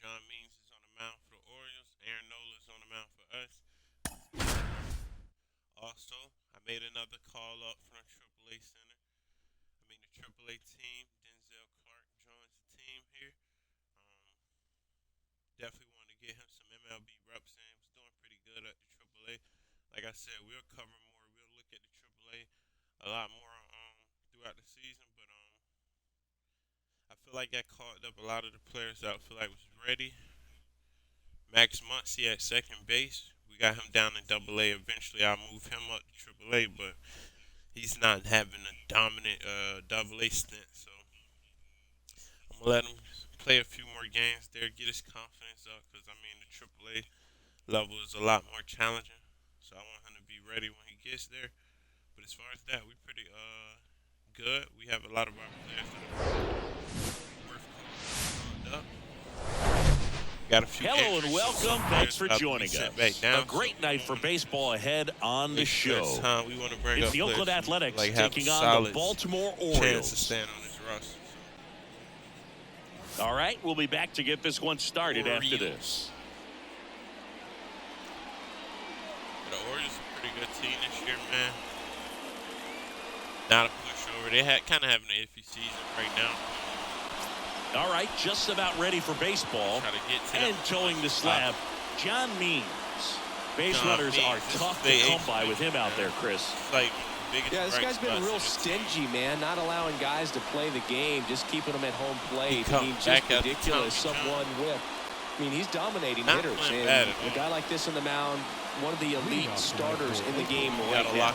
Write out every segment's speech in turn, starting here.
John Means is on the mound for the Orioles. Aaron Nola is on the mound for us. Also, I made another call up from the AAA center. The AAA team. Denzel Clark joins the team here. Definitely wanted to get him some MLB reps in. He was doing pretty good at the AAA. Like I said, we'll cover more. We'll look at the AAA a lot more throughout the season. But I feel like I called up a lot of the players that I feel like was ready. Max Muncy at second base. We got him down in AA. Eventually, I'll move him up to AAA, but he's not having a dominant AA stint. So I'm gonna let him play a few more games there, get his confidence up, because the AAA level is a lot more challenging. So I want him to be ready when he gets there. But as far as that, we're pretty good. We have a lot of our players that are worth calling up. Got a few. Hello and welcome. Thanks for joining us. A great night for baseball ahead on the show. We want to bring it's up the Oakland Athletics taking on the Baltimore Orioles. Orioles. To stand on his roster. All right, we'll be back to get this one started after this. The Orioles are a pretty good team this year, man. Not a pushover. They kind of having an iffy season right now. All right, just about ready for baseball. And towing the slab, John Means. Base runners are tough to come by with him out there, Chris. This guy's been real stingy, man, not allowing guys to play the game, just keeping them at home plate. Just ridiculous. Someone whip. He's dominating hitters. And a guy like this on the mound, one of the elite starters in the game right now.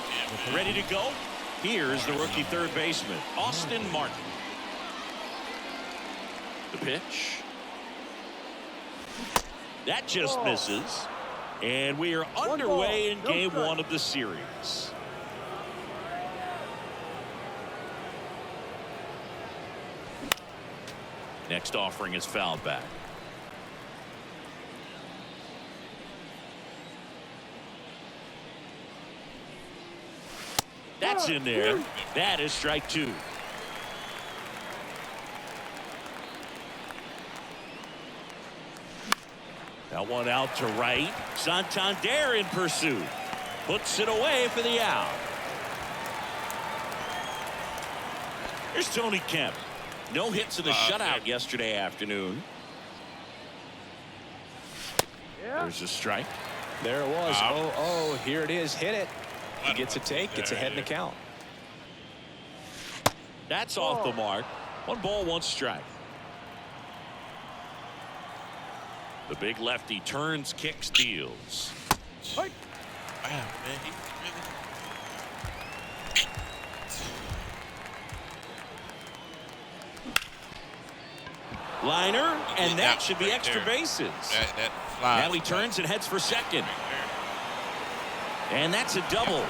Ready to go? Here's the rookie third baseman, Austin Martin. The pitch. That just misses. And we are underway in game one of the series. Next offering is fouled back. That's in there. That is strike two. That one out to right. Santander in pursuit. Puts it away for the out. Here's Tony Kemp. No hits in the shutout yesterday afternoon. There's a strike. There it was. Oh, here it is. Hit it. He gets a take. Gets ahead in the count. That's off the mark. 1 ball, 1 strike. The big lefty turns, kicks, deals. Wow, man, he really... Liner, and that should be extra bases. That flies. Now he turns and heads for second. And that's a double.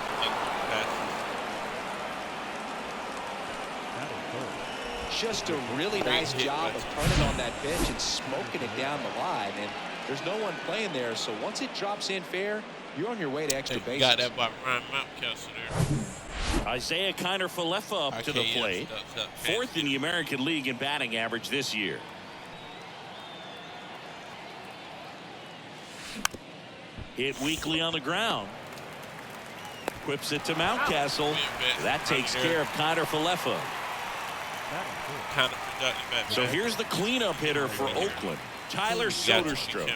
Just a really nice job of turning on that pitch and smoking it down the line. And there's no one playing there, so once it drops in fair, you're on your way to extra bases. Got that by Ryan Mountcastle there. Isaiah Kiner-Falefa up to the plate. 4th in the American League in batting average this year. Hit weakly on the ground. Whips it to Mountcastle. That takes care of Kiner-Falefa. So here's the cleanup hitter for Oakland, Tyler Soderstrom.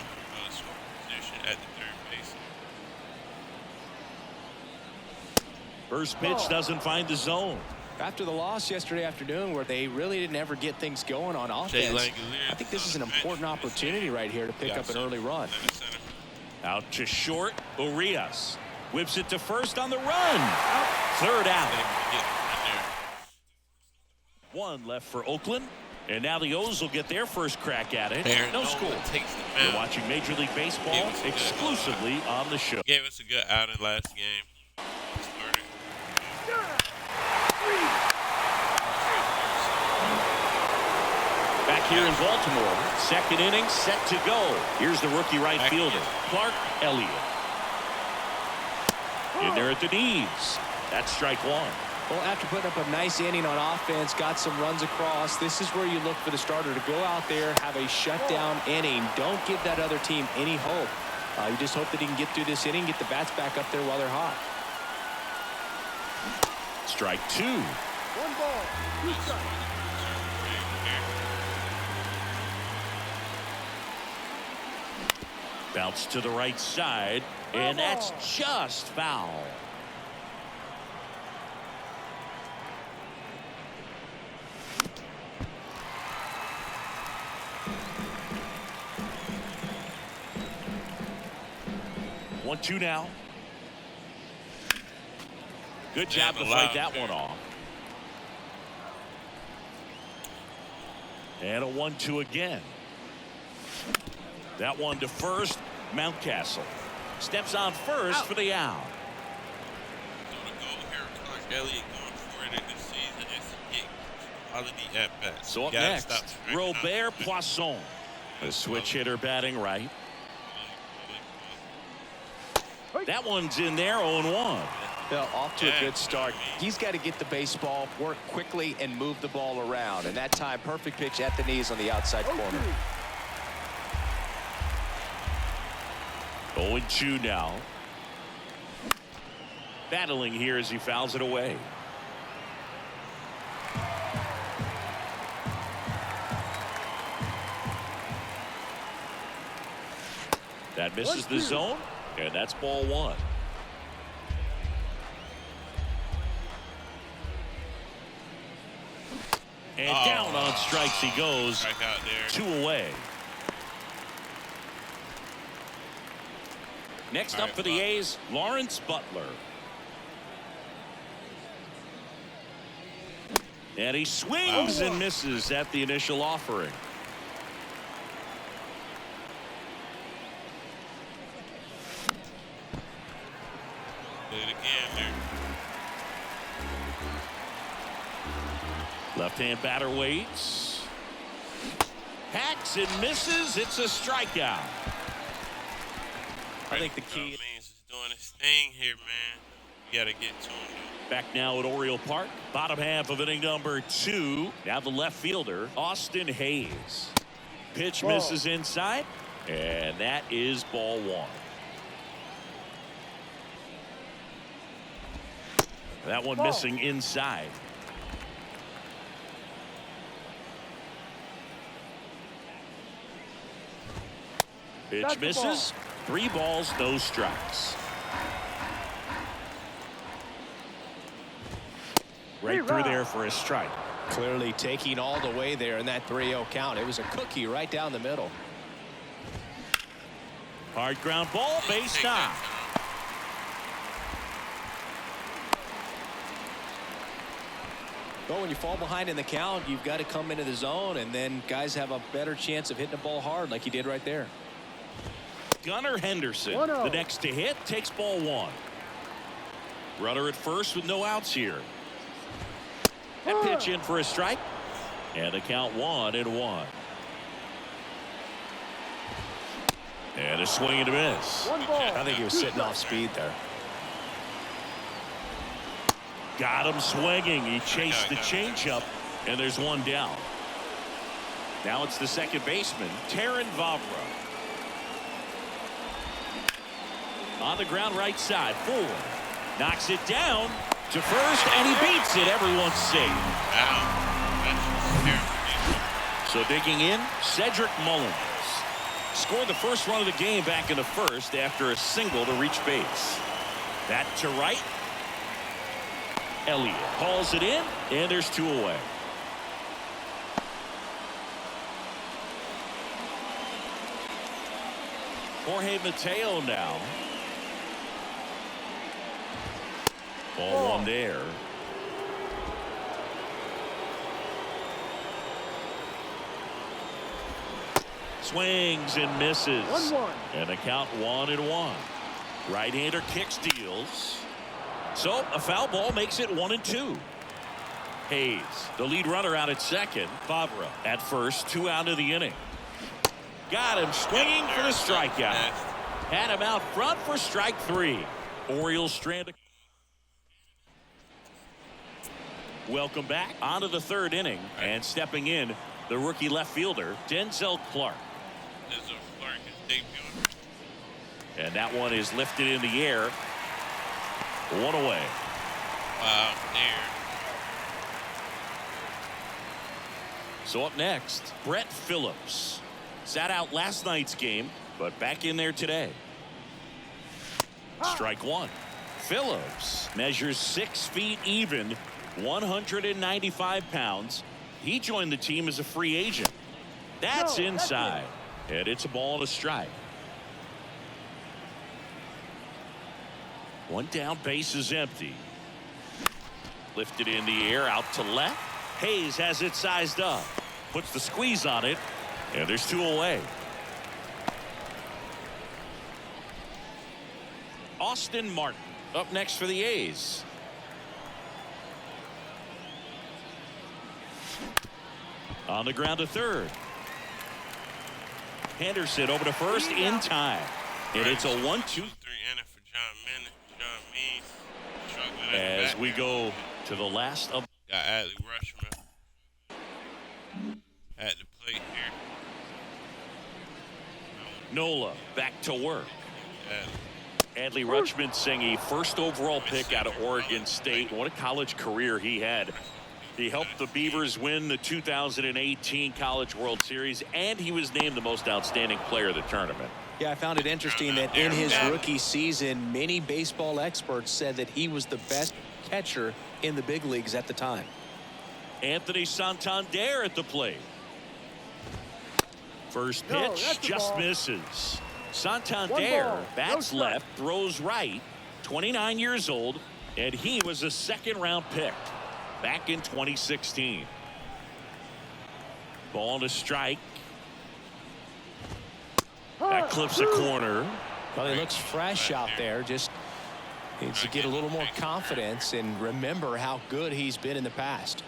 First pitch doesn't find the zone. After the loss yesterday afternoon where they really didn't ever get things going on offense, I think this is an important opportunity right here to pick up an early run. Out to short, Urias. Whips it to first on the run. Third out. 1 left for Oakland. And now the O's will get their first crack at it. No score. You're watching Major League Baseball exclusively on the show. Gave us a good outing last game. Back here in Baltimore, second inning set to go. Here's the rookie right fielder, Clark Elliott. In there at the knees. That's strike 1. Well, after putting up a nice inning on offense, got some runs across, this is where you look for the starter to go out there, have a shutdown inning. Don't give that other team any hope. You just hope that he can get through this inning, get the bats back up there while they're hot. Strike 2. 1 ball, 2 strikes. Bounce to the right side, and that's just foul. One, two now. Good job to fight that one off. And a 1-2 again. That one to first. Mountcastle steps on first for the out. Elliott going for it in this season is to get quality at bats. So up next, Robert Poisson, the switch hitter batting right. That one's in there, 0-1. Well, off to a good start. He's got to get the baseball, work quickly, and move the ball around. And that time, perfect pitch at the knees on the outside corner. 0-2 now. Battling here as he fouls it away. That misses the zone, and that's ball 1. And down on strikes he goes. Strike out there. 2 away. Next up for the A's, Lawrence Butler. And he swings and misses at the initial offering. Do it again there. Left-hand batter waits. Hacks and misses. It's a strikeout. I think the key is doing his thing here, man. You got to get to him. Back now at Oriole Park. Bottom half of inning number 2. Now the left fielder, Austin Hayes. Pitch misses inside, and that is ball 1. That one missing inside. Pitch misses. 3 balls, no strikes. Right through there for a strike. clearly taking all the way there in that 3-0 count. It was a cookie right down the middle. Hard ground ball, base stop. Well, when you fall behind in the count, you've got to come into the zone, and then guys have a better chance of hitting the ball hard like he did right there. Gunnar Henderson, the next to hit, takes ball 1. Runner at first with no outs here. That pitch in for a strike. And the count 1-1. And a swing and a miss. I think he was sitting off speed there. Got him swinging. He chased the changeup, and there's one down. Now it's the second baseman, Taron Vavra. On the ground right side, forward. Knocks it down to first, and he beats it. Everyone's safe. So digging in, Cedric Mullins. Scored the first run of the game back in the first after a single to reach base. That to right. Elliott hauls it in, and there's 2 away. Jorge Mateo now. Ball 1 there. Swings and misses. 1-1. And a count 1-1. Right-hander kick steals. So a foul ball makes it 1-2. Hayes, the lead runner out at second. Vavra at first, 2 out of the inning. Got him swinging for the strikeout. Had him out front for strike 3. Orioles stranded. Welcome back onto the third inning, and stepping in, the rookie left fielder, Denzel Clark. Denzel Clark is debuting. And that one is lifted in the air. One away. Wow, there. So up next, Brett Phillips. Sat out last night's game, but back in there today. Strike one. Phillips measures 6 feet even, 195 pounds. He joined the team as a free agent. That's inside. And it's a ball and a strike. One down, base is empty. Lifted in the air, out to left. Hayes has it sized up. Puts the squeeze on it. And there's 2 away. Austin Martin up next for the A's. On the ground to third. Henderson over to first in time. And it's a 1-2. 3 inning for John Means. Struggling as we go to the last of. Got Adley Rutschman at the plate here. Nola back to work. Adley Rutschman saying a first overall pick out of Oregon State. What a college career he had. He helped the Beavers win the 2018 College World Series, and he was named the most outstanding player of the tournament. Yeah, I found it interesting that in his rookie season, many baseball experts said that he was the best catcher in the big leagues at the time. Anthony Santander at the plate. First pitch just misses. Santander bats left, throws right, 29 years old, and he was a second-round pick back in 2016. Ball to strike. That clips a corner. Well, he looks fresh out there. Just needs to get a little more confidence and remember how good he's been in the past.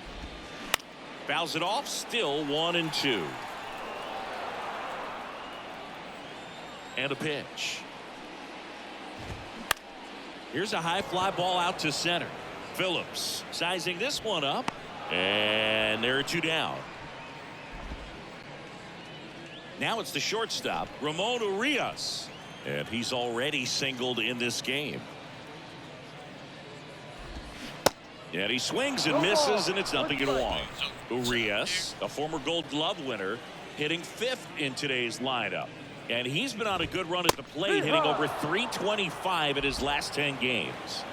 Fouls it off. Still 1-2. And a pitch. Here's a high fly ball out to center. Phillips sizing this one up. And there are 2 down. Now it's the shortstop, Ramon Urias. And he's already singled in this game. And he swings and misses, and it's 0-1. Urias, a former Gold Glove winner, hitting 5th in today's lineup. And he's been on a good run at the plate, hitting over .325 in his last 10 games.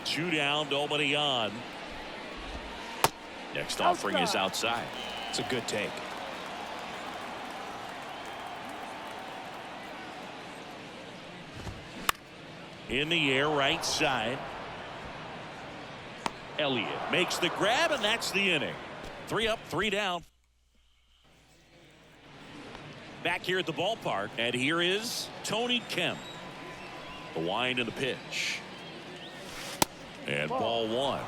2 down, nobody on. Next offering is outside. It's a good take. In the air, right side. Elliott makes the grab, and that's the inning. 3 up, 3 down. Back here at the ballpark, and here is Tony Kemp. The wind and the pitch. And ball 1.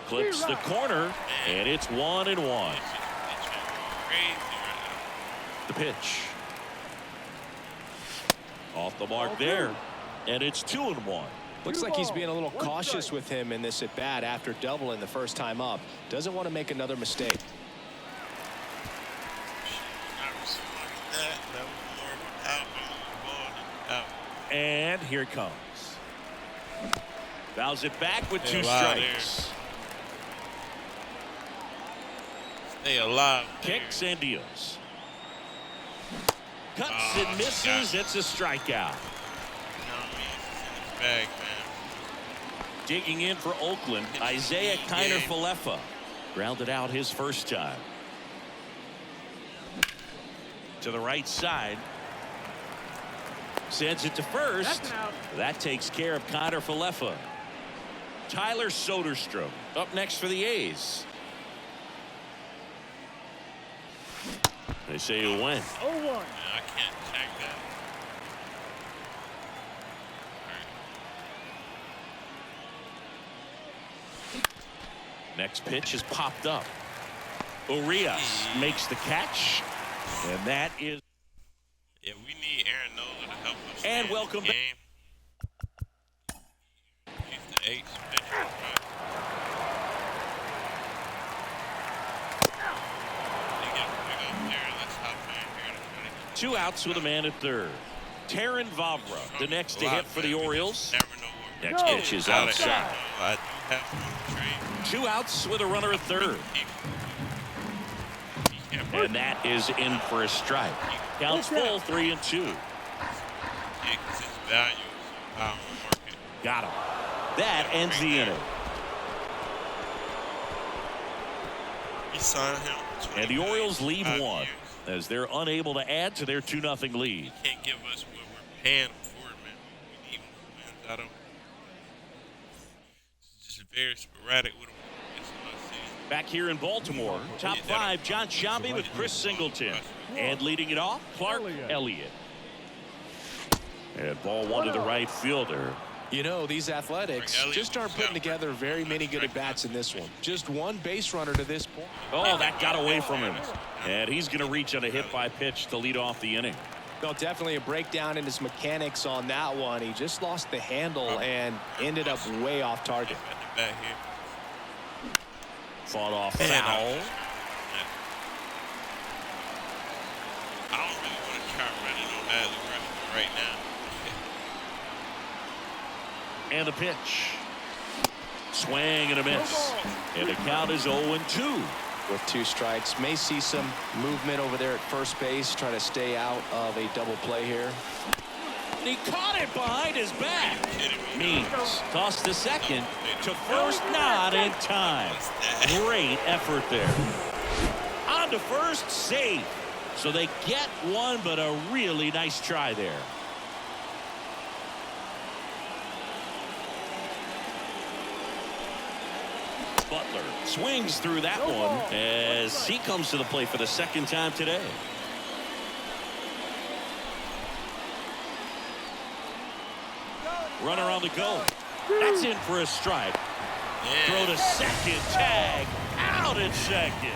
Clips the corner, and it's 1-1. The pitch. Off the mark there, and it's 2-1. Looks like he's being a little cautious with him in this at bat after doubling the first time up. Doesn't want to make another mistake. And here it comes. Fouls it back with 2 strikes. Stay alive. Kicks and deals. Cuts and misses. It's a strikeout. Bag, man. Digging in for Oakland, Isaiah Kiner-Falefa. Grounded out his first time. To the right side. Sends it to first. That takes care of Kiner-Falefa. Tyler Soderstrom up next for the A's. They say he'll win. 0-1. I can't check that. Next pitch is popped up. Urias makes the catch, and that is Yeah, we need Aaron Nola to help us. And welcome back. Game. He's the H pitcher, right? They get a big up there. Let's hop in here and try to get 2 outs with a man at third. Terran Vavra, the next to hit for the Orioles. Never know where Next pitch is outside. I do have some trade. 2 outs with a runner at third. And that is in for a strike. Counts full, 3-2. Yeah, because his value is on the market. Got him. That ends the inning. He signed him. And the Orioles leave 5 one years. as they're unable to add to their 2-0 lead. He can't give us what we're paying him for, man. We need more wins out of him. It's just very sporadic with him. Back here in Baltimore, top 5, John Shambi with Chris Singleton. And leading it off, Clark Elliott. And ball 1 to the right fielder. You know, these Athletics just aren't putting together very many good at-bats in this one. Just 1 base runner to this point. Oh, that got away from him. And he's going to reach on a hit-by-pitch to lead off the inning. Well, definitely a breakdown in his mechanics on that one. He just lost the handle and ended up way off target. Fought off foul. I don't really want to try running on that right now. And a pitch. Swing and a miss. And the count is 0-2. With 2 strikes. May see some movement over there at first base. Try to stay out of a double play here. He caught it behind his back. Means tossed to second to first, not in time. Great effort there. On to first, safe. So they get 1, but a really nice try there. Butler swings through that one as he comes to the plate for the 2nd time today. Runner on the go. That's in for a strike. Throw to second, tag, out at second.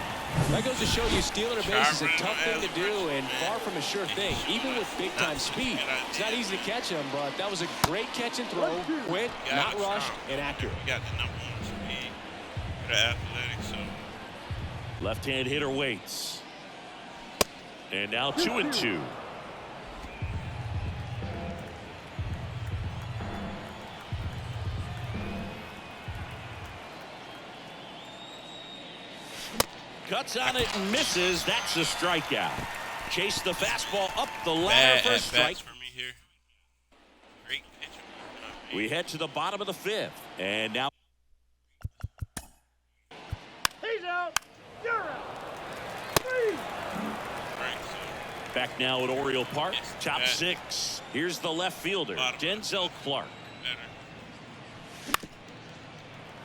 That goes to show you stealing a base is a tough thing to do and far from a sure thing, even with big-time speed. It's not easy to catch him, but that was a great catch and throw, quick, not rushed, and accurate. Got the number 1 speed for the Athletics, so. Left-hand hitter waits. And now 2-2. Cuts on it and misses. That's a strikeout. Chase the fastball up the ladder for a strike. For me here. Great pitcher. We head to the bottom of the 5th. And now. He's out. You're out. Back now at Oriole Park. Top 6. Here's the left fielder, Denzel Clark.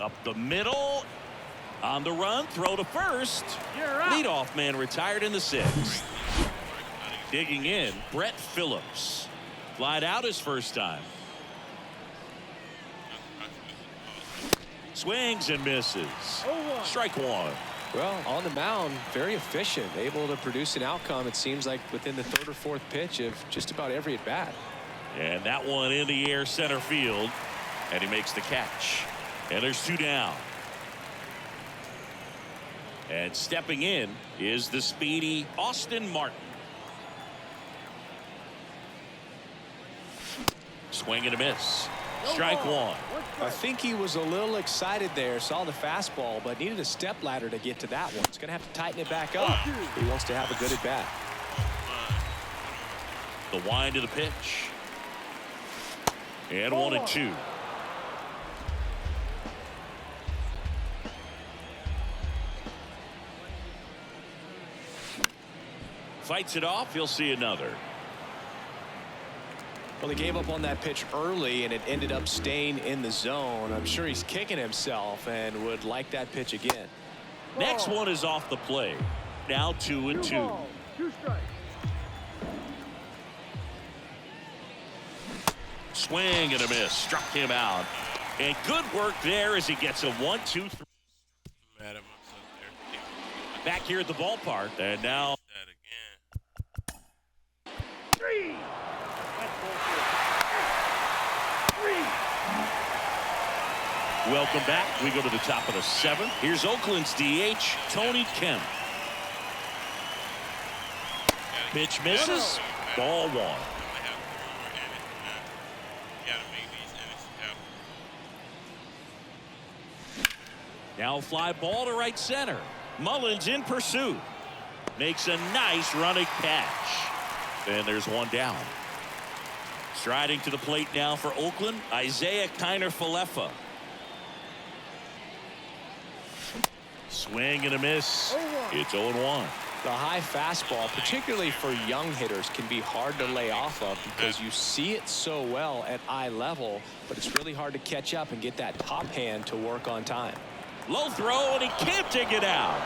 Up the middle. On the run, throw to first. Leadoff man retired in the 6th. Digging in, Brett Phillips. Flied out his first time. Swings and misses. Strike 1. Well, on the mound, very efficient, able to produce an outcome, it seems like, within the 3rd or 4th pitch of just about every at-bat. And that one in the air center field. And he makes the catch. And there's 2 down. And stepping in is the speedy Austin Martin. Swing and a miss. Strike 1. I think he was a little excited there, saw the fastball, but needed a step ladder to get to that one. He's going to have to tighten it back up. He wants to have a good at bat. The wind of the pitch. And 1-2. Fights it off. He'll see another. Well, he gave up on that pitch early, and it ended up staying in the zone. I'm sure he's kicking himself and would like that pitch again. Next one is off the plate. Now 2-2. 2 strikes. Swing and a miss. Struck him out. And good work there as he gets a 1-2-3. Back here at the ballpark. And now. Welcome back. We go to the top of the 7th. Here's Oakland's DH, Tony Kemp. Pitch misses. Ball 1. Now fly ball to right center. Mullins in pursuit. Makes a nice running catch. And there's one down. Striding to the plate now for Oakland, Isaiah Kiner-Falefa. Swing and a miss. It's 0-1. The high fastball, particularly for young hitters, can be hard to lay off of because you see it so well at eye level, but it's really hard to catch up and get that top hand to work on time. Low throw, and he can't dig it out.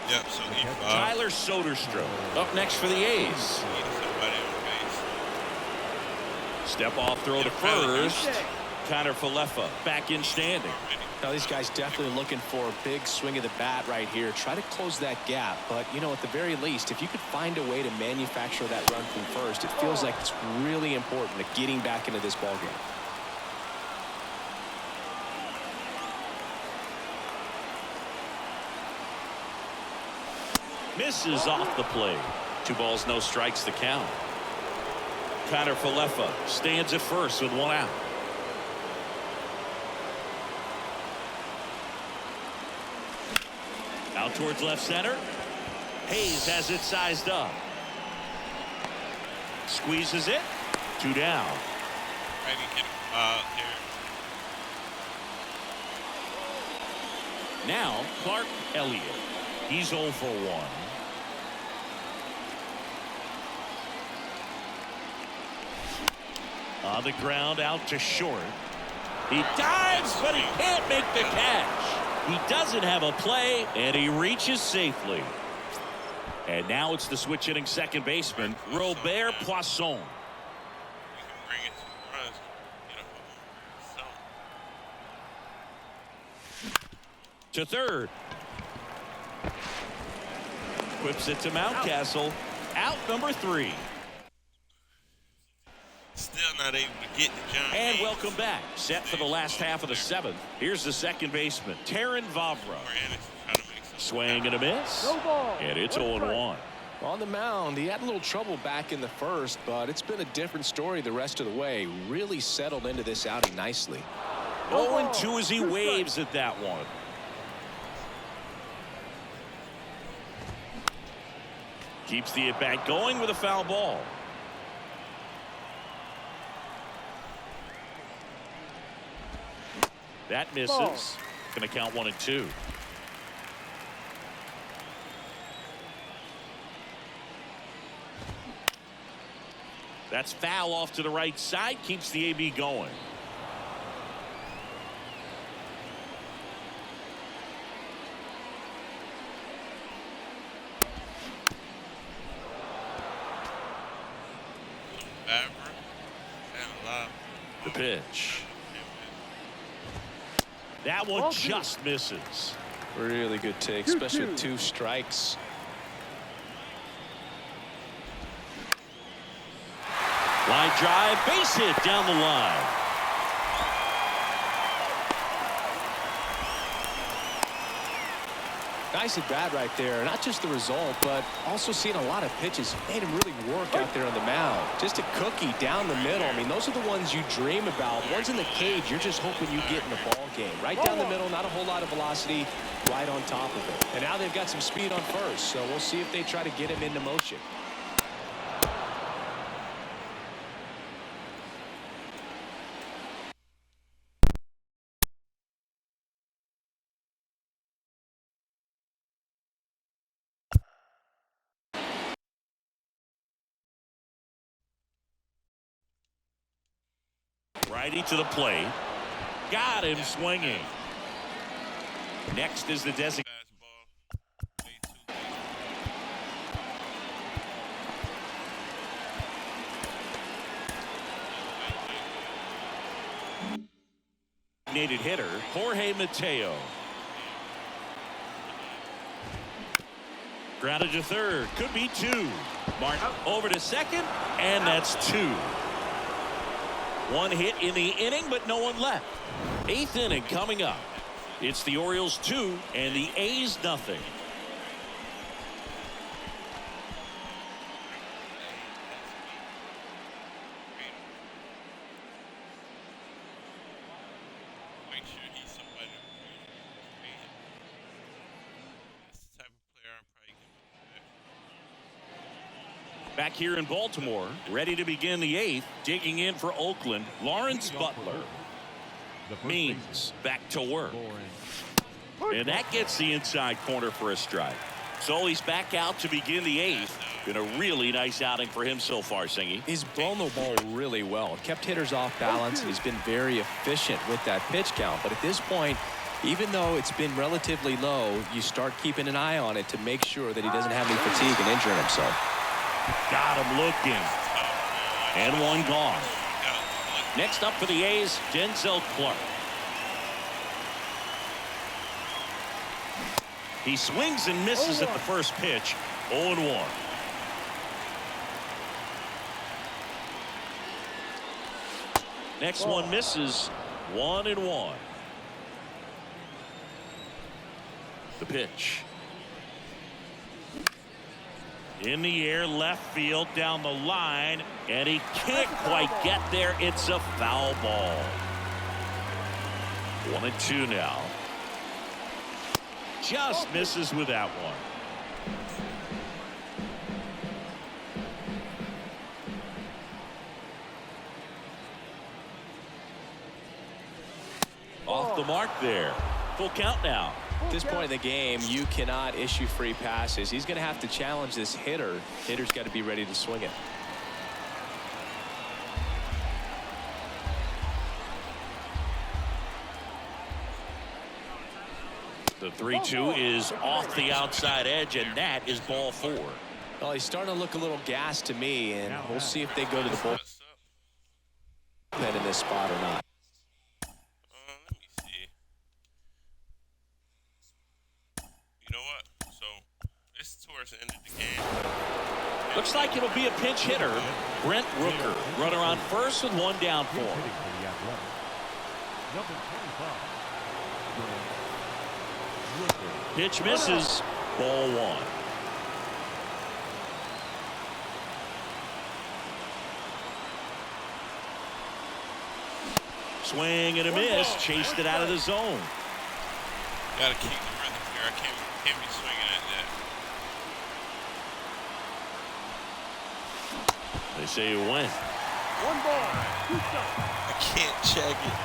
Yep, so he Tyler Soderstrom up next for the A's. Step off throw to first. Kiner-Falefa back in standing. Now these guys definitely looking for a big swing of the bat right here. Try to close that gap, but you know, at the very least, if you could find a way to manufacture that run from first, it feels like it's really important to getting back into this ball game. Misses off the plate. 2 balls, no strikes to count. Kiner-Falefa stands at first with 1 out. Out towards left center. Hayes has it sized up. Squeezes it. 2 down. Now Clark Elliott. He's 0 for 1. On the ground out to short. He dives, but he can't make the catch. He doesn't have a play, and he reaches safely. And now it's the switch hitting second baseman, Robert Poisson. To third. Whips it to Mountcastle. Out number 3. Still not able to get the John. And welcome back. Set for the last half of the 7th. Here's the second baseman, Terrin Vavra. Swing and a miss. No ball. And it's 0-1. On the mound, he had a little trouble back in the first, but it's been a different story the rest of the way. Really settled into this outing nicely. 0-2 as he waves at that one. Keeps the at-bat going with a foul ball. That misses. Going to count 1 and 2. That's foul off to the right side. Keeps the AB going. The pitch. That one just misses. Really good take, especially with 2 strikes. Line drive, base hit down the line. Nice at bat right there. Not just the result, but also seeing a lot of pitches. Made him really work out there on the mound. Just a cookie down the middle. I mean, those are the ones you dream about. Ones in the cage, you're just hoping you get in the ball game. Right down the middle, not a whole lot of velocity, right on top of it. And now they've got some speed on first, so we'll see if they try to get him into motion. Righty to the plate. Got him swinging. Next is the designated. Designated hitter, Jorge Mateo. Grounded to third. Could be 2. Martin over to second, and that's 2. One hit in the inning, but no one left. 8th inning coming up. It's the Orioles 2 and the A's nothing. Make sure he's somebody to pay. That's the type of player I'm probably giving. Back here in Baltimore, ready to begin the 8th, digging in for Oakland, Lawrence Butler. Means back to work. And that gets the inside corner for a strike. So he's back out to begin the 8th. Been a really nice outing for him so far, Singy. He's blown the ball really well. Kept hitters off balance. He's been very efficient with that pitch count. But at this point, even though it's been relatively low, you start keeping an eye on it to make sure that he doesn't have any fatigue and injuring himself. Got him looking. And one gone. Next up for the A's, Denzel Clark. He swings and misses at the first pitch. 0-1. Next one misses. 1-1. The pitch. In the air, left field, down the line, and he can't quite get there. It's a foul ball. 1-2 now. Just misses with that one. Off the mark there. Full count now. At this point in the game, you cannot issue free passes. He's going to have to challenge this hitter. Hitter's got to be ready to swing it. The 3-2 is off the outside edge, and that is ball 4. Well, he's starting to look a little gassed to me, and we'll see if they go to the bullpen in this spot or not. Let me see. You know what? So, it's towards the end of the game. Looks like it'll be a pinch hitter. Brent Rooker, runner on first with one down for him. Pitch misses. Ball 1. Swing and a miss. Chased it out of the zone. Gotta keep the rhythm here. I can't be swinging at that. They say you win. 1 ball, 2 strikes. I can't check it.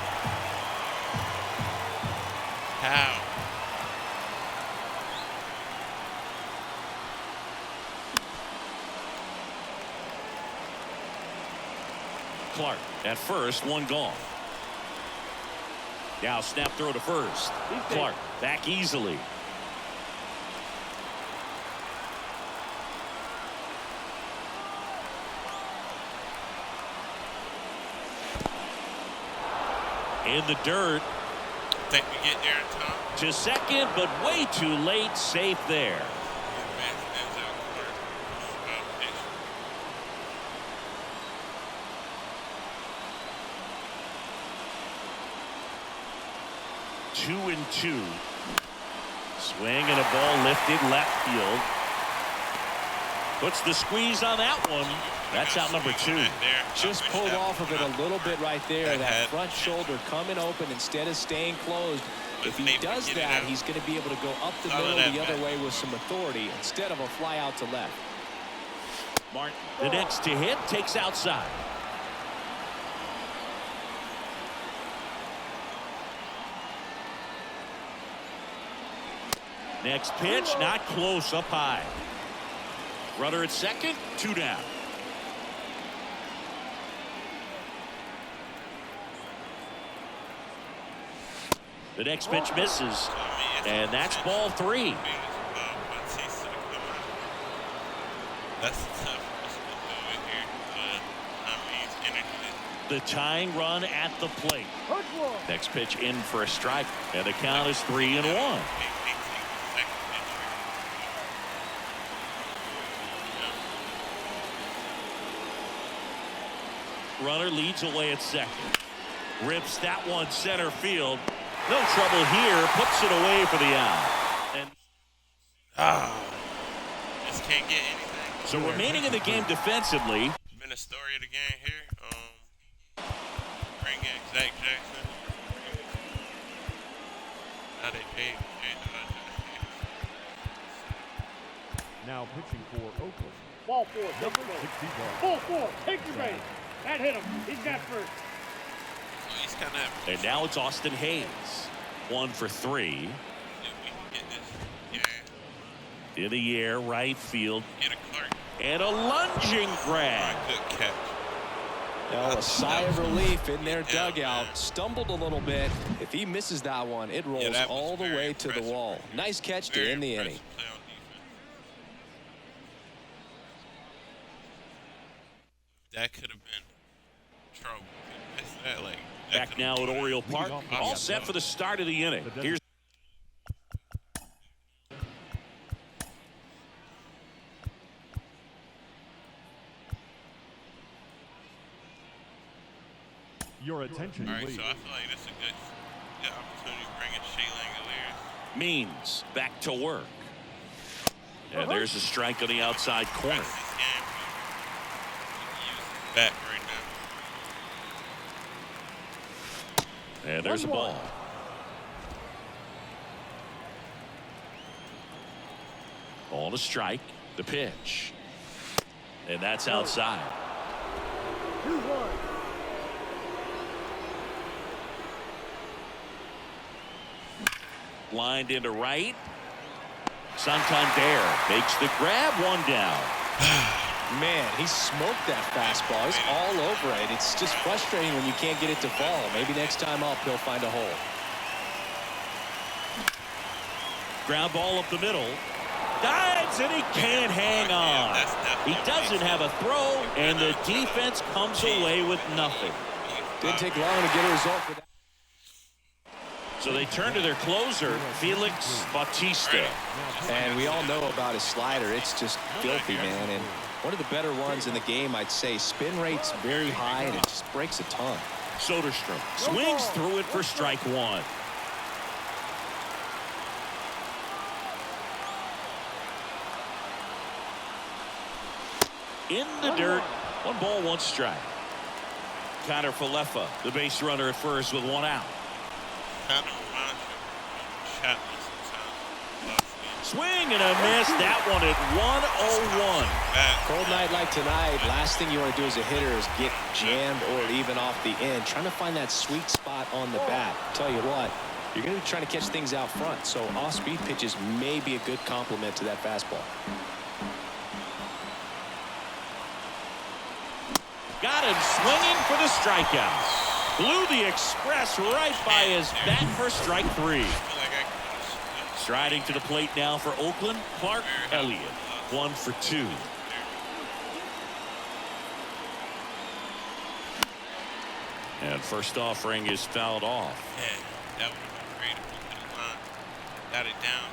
How? Clark at first, one gone. Now snap throw to first. Clark back easily. In the dirt. Think we get there in time? To second, but way too late. Safe there. Two and 2. Swing and a ball lifted left field. Puts the squeeze on that one. That's out number 2. Just pulled off of it a little bit right there. That front shoulder coming open instead of staying closed. If he does that, he's going to be able to go up the middle the other way with some authority instead of a fly out to left. Martin, the next to hit, takes outside. Next pitch, not close, up high. Runner at second, 2 down. The next pitch misses, and that's ball 3. That's the tough in here. The tying run at the plate. Next pitch in for a strike, and the count is 3-1. Runner leads away at second. Rips that one center field. No trouble here. Puts it away for the out. And just can't get anything. So remaining in the game defensively. Been a story of the game here. Bring in Zach Jackson. Now they paid. Now pitching for Oakland. Ball four, take your base. Ball four, take your base. That hit him. He's got first. So he's kind of. And now it's Austin Hayes. 1 for 3. If we can get this. Yeah. In the air, right field. Get a Clark. And a lunging grab. Good catch. Well, a sigh of relief in their dugout. Stumbled a little bit. If he misses that one, it rolls all the way to the wall. Nice catch to end the inning. That could have been trouble. Back now at Oriole Park. All set for the start of the inning. Here's Your attention, all right, please. so I feel like this is a good opportunity to bring in Shea Langoliers. Means back to work. And there's a strike on the outside corner. Back right now. And there's a ball. Ball to strike. The pitch. And that's outside. 2-1. Lined into right. Santander makes the grab, one down. Man, he smoked that fastball. He's all over it. It's just frustrating when you can't get it to fall. Maybe next time up, he'll find a hole. Ground ball up the middle. Dives, and he can't hang on. He doesn't have a throw, and the defense comes away with nothing. Didn't take long to get a result for that. So they turn to their closer, Felix Bautista. And we all know about his slider. It's just filthy, man. And one of the better ones in the game, I'd say. Spin rate's very high, and it just breaks a ton. Soderstrom swings through it for strike one. In the dirt, 1 ball, 1 strike. Connor Falefa, the base runner at first with 1 out. Kind of reminds me of Chapman sometimes. Swing and a miss. That one at 101. Cold night like tonight, last thing you want to do as a hitter is get jammed or even off the end. Trying to find that sweet spot on the bat. Tell you what, you're going to be trying to catch things out front, so off-speed pitches may be a good complement to that fastball. Got him swinging for the strikeout. Blew the express right by his bat for strike 3. Striding to the plate now for Oakland, Clark Elliott. 1 for 2. And first offering is fouled off. Yeah, that would have been great if we could have got it down.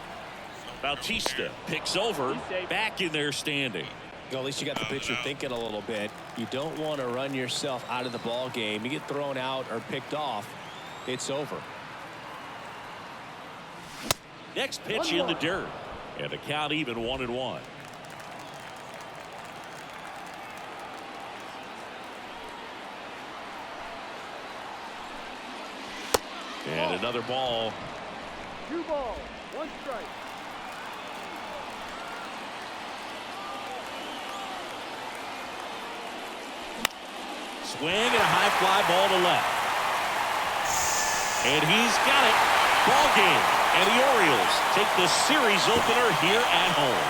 Bautista picks over, back in there standing. Well, at least you got the pitcher thinking a little bit. You don't want to run yourself out of the ball game. You get thrown out or picked off, it's over. Next pitch in the dirt. And the count even 1-1. And another ball. 2 balls, 1 strike. Swing and a high fly ball to left. And he's got it. Ball game. And the Orioles take the series opener here at home.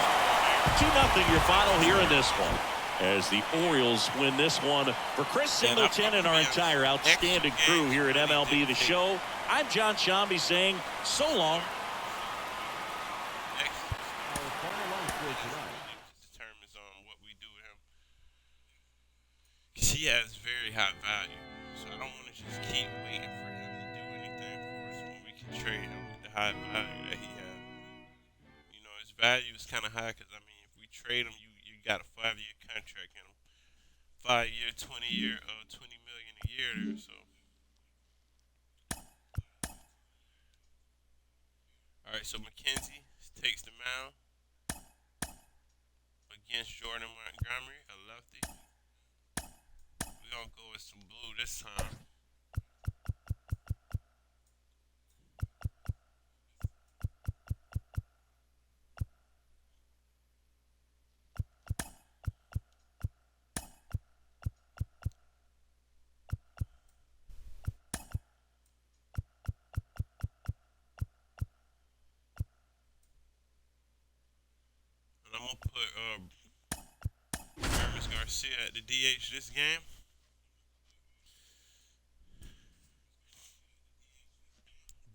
2-0 your final here in this one. As the Orioles win this one. For Chris Singleton and our entire outstanding crew here at MLB The Show, I'm John Shambi saying so long. Determines what we do with him. Because he has very high value. So I don't want to just keep waiting for him to do anything for us when we can trade him with the high value that he has. You know, his value is kind of high because, I mean, if we trade him, you got a 5-year contract in him. 5-year, 20-year, 20 million a year there. So, all right. So McKenzie takes the mound against Jordan Montgomery, a lefty. We're gonna go with some blue this time. And I'm gonna put Garcia at the DH this game.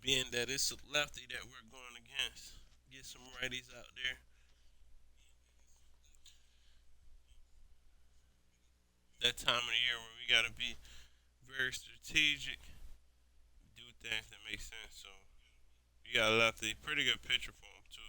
Being that it's a lefty that we're going against. Get some righties out there. That time of the year where we gotta be very strategic, do things that make sense. So you got a lefty, pretty good pitcher for him too.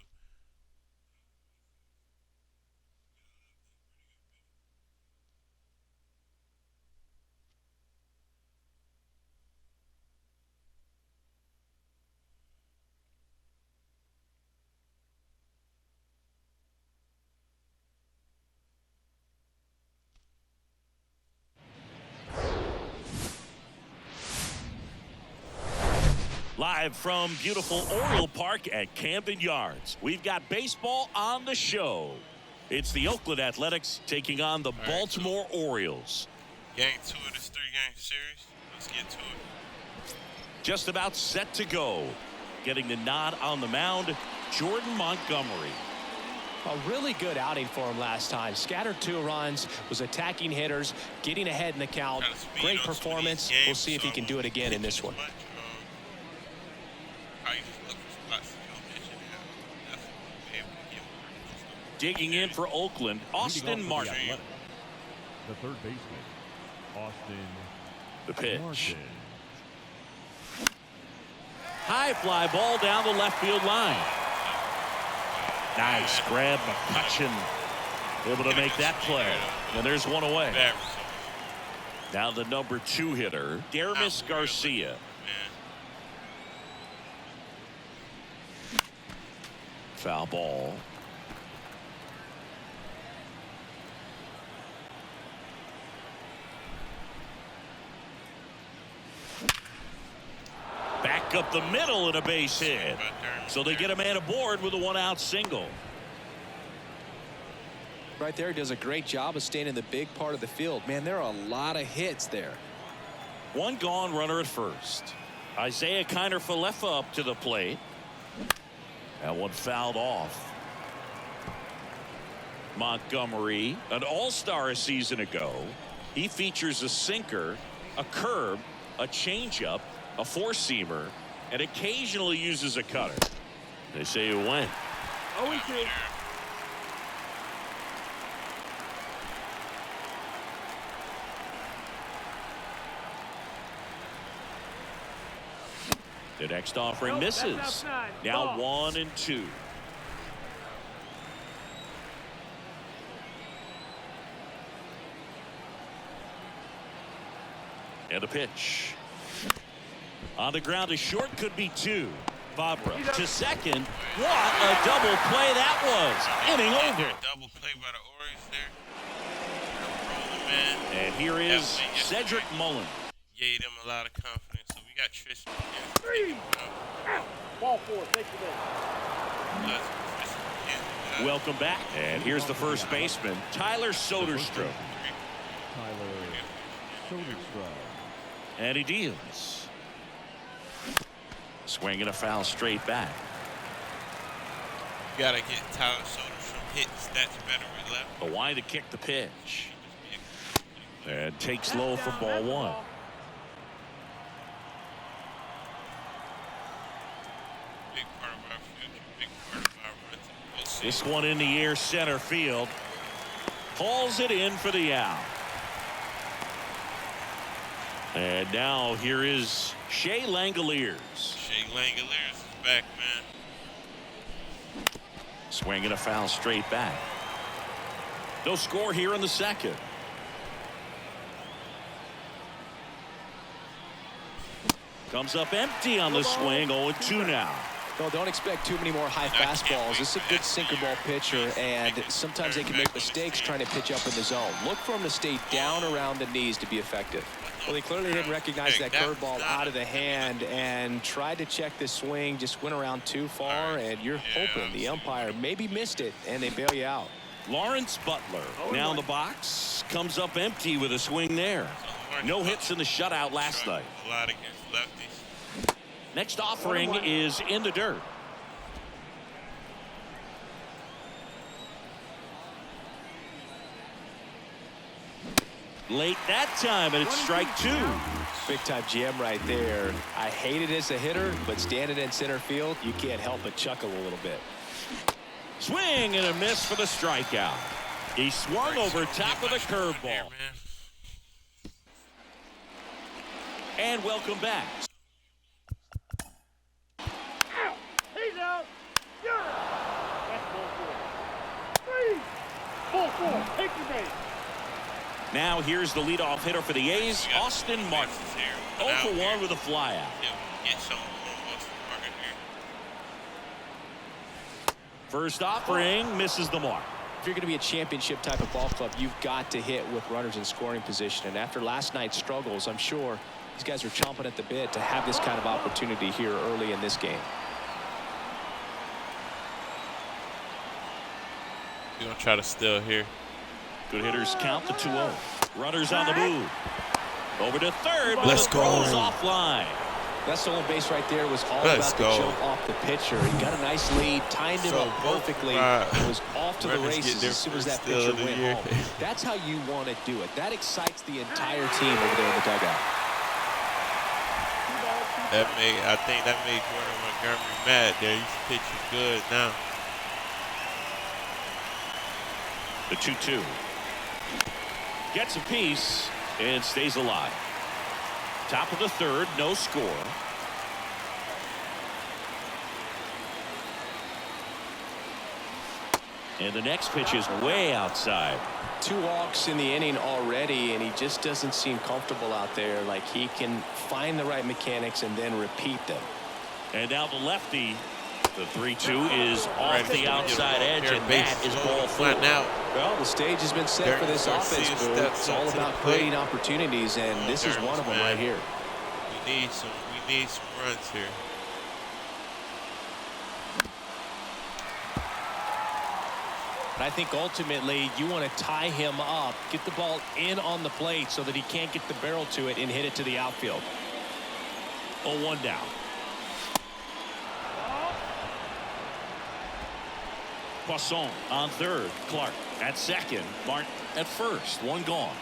Live from beautiful Oriole Park at Camden Yards, we've got baseball on the show. It's the Oakland Athletics taking on the Baltimore Orioles. Game 2 of this 3-game series. Let's get to it. Just about set to go. Getting the nod on the mound, Jordan Montgomery. A really good outing for him last time. Scattered 2 runs, was attacking hitters, getting ahead in the count. Great performance. We'll see if he can do it again in this one. Digging in for Oakland, Austin Martin. The third baseman, Austin. The pitch. Martin. High fly ball down the left field line. Nice grab, McCutchen able to make that play. And there's one away. Now the number 2 hitter, Dermis Garcia. Foul ball. Back up the middle and a base hit. So they get a man aboard with a 1-out single. Right there, does a great job of staying in the big part of the field. Man, there are a lot of hits there. 1 gone, runner at first. Isaiah Kiner-Falefa up to the plate. That one fouled off. Montgomery, an all-star a season ago. He features a sinker, a curve, a changeup, a 4-seamer, and occasionally uses a cutter. They say he went. 0-2. The next offering misses. Now 1-2. And a pitch. On the ground to short, could be 2. Favre to second. What a double play that was. Inning over. Double play by the Orioles there. And here is Cedric Mullen. Gave them a lot of confidence. So we got Tristan. Ball 4, take the Welcome back. And here's the first baseman, Tyler Soderstrom. Tyler Soderstrom. And he deals. Swinging a foul straight back. You gotta get Tyler Soderstrom hitting stats better with left. A wide to kick the pitch. And takes low for ball 1. Big part of our future. Big part of our run. This one in the air center field. Hauls it in for the out. And now here is Shea Langoliers. Shea Langoliers is back, man. Swinging a foul straight back. No score here in the second. Comes up empty on the swing. 0-2 now. Well, don't expect too many more high fastballs. This is a good sinker ball pitcher, and sometimes they can make mistakes trying to pitch up in the zone. Look for him to stay down around the knees to be effective. Well, he clearly didn't recognize that curveball out of the hand and tried to check the swing, just went around too far, and you're hoping the umpire maybe missed it, and they bail you out. Lawrence Butler now in the box. Comes up empty with a swing there. No hits in the shutout last night. A lot against lefties. Next offering is in the dirt. Late that time, and it's strike 2. Big time jam right there. I hate it as a hitter, but standing in center field, you can't help but chuckle a little bit. Swing and a miss for the strikeout. He swung over top of the curveball. And welcome back. He's out. That's ball 4. Ball 4. Take your base. Now here's the leadoff hitter for the A's, Austin Martin. 0 for 1 with a flyout. First offering misses the mark. If you're going to be a championship type of ball club, you've got to hit with runners in scoring position. And after last night's struggles, I'm sure these guys are chomping at the bit to have this kind of opportunity here early in this game. You're going to try to steal here. Good hitters count to 2-0. Runners on the move. Over to third, but Let's the throw's go. offline. That stolen base right there was all Let's about go. the jump off the pitcher. He got a nice lead, timed him up perfectly, was off to the races as soon as that pitcher went home. That's how you want to do it. That excites the entire team over there in the dugout. I think that made Jordan Montgomery mad there. He's pitching good now. The 2-2. Gets a piece and stays alive. Top of the third, no score. And the next pitch is way outside. 2 walks in the inning already, and he just doesn't seem comfortable out there. Like he can find the right mechanics and then repeat them. And now the lefty. The 3-2 is off the outside edge, and that is ball 4. Now. Well, the stage has been set for this offense, Boo. It's all about creating opportunities, and this is one of them right here. We need some runs here. But I think ultimately you want to tie him up, get the ball in on the plate so that he can't get the barrel to it and hit it to the outfield. 0-1 down. Poisson on third. Clark at second. Martin at first. 1 gone.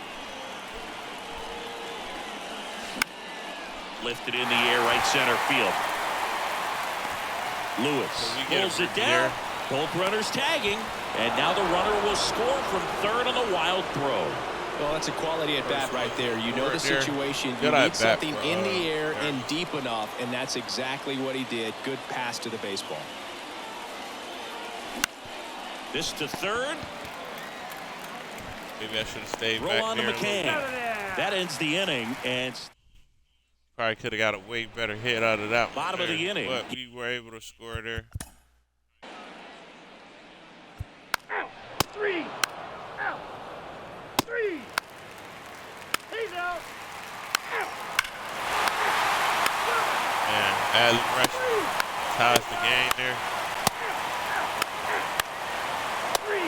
Lifted in the air, right center field. Lewis pulls it down. Both runners tagging. And now the runner will score from third on the wild throw. Well, that's a quality at bat right there. You know the situation. You need something in the air and deep enough, and that's exactly what he did. Good pass to the baseball. This to third. Maybe I should have stayed Roll back on to there. McCann. That ends the inning, and Probably could have got a way better hit out of that one. Bottom of the inning. But we were able to score there. 3. Out. 3. He's out. Man, Adley Rushing ties the game there. 3.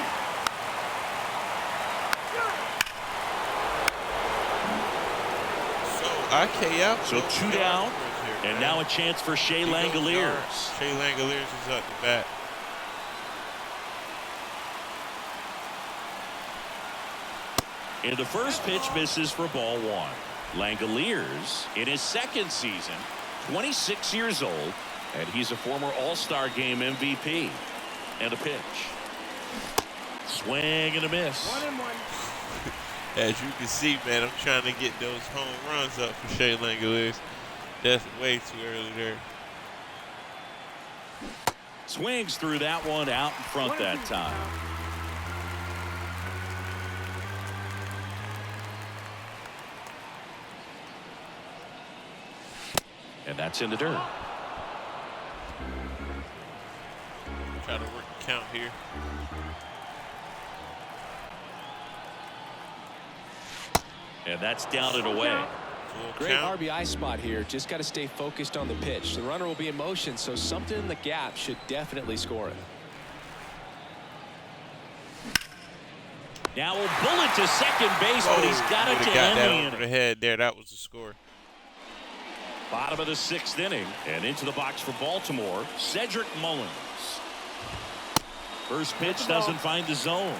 IK out. So 2 down, and now a chance for Shea Langoliers. Shea Langoliers is up to bat. And the first pitch misses for ball 1. Langoliers in his second season, 26 years old, and he's a former All-Star Game MVP. And a pitch. Swing and a miss. 1-1. As you can see, man, I'm trying to get those home runs up for Shea Langoliers. That's way too early there. Swings through that one out in front that time. And that's in the dirt. Try to work the count here. And that's down and away. Great RBI spot here. Just got to stay focused on the pitch. The runner will be in motion, so something in the gap should definitely score it. Now a bullet to second base, but he's got it to got that end over the head there. That was the score. Bottom of the 6th inning, and into the box for Baltimore, Cedric Mullins. First pitch doesn't find the zone.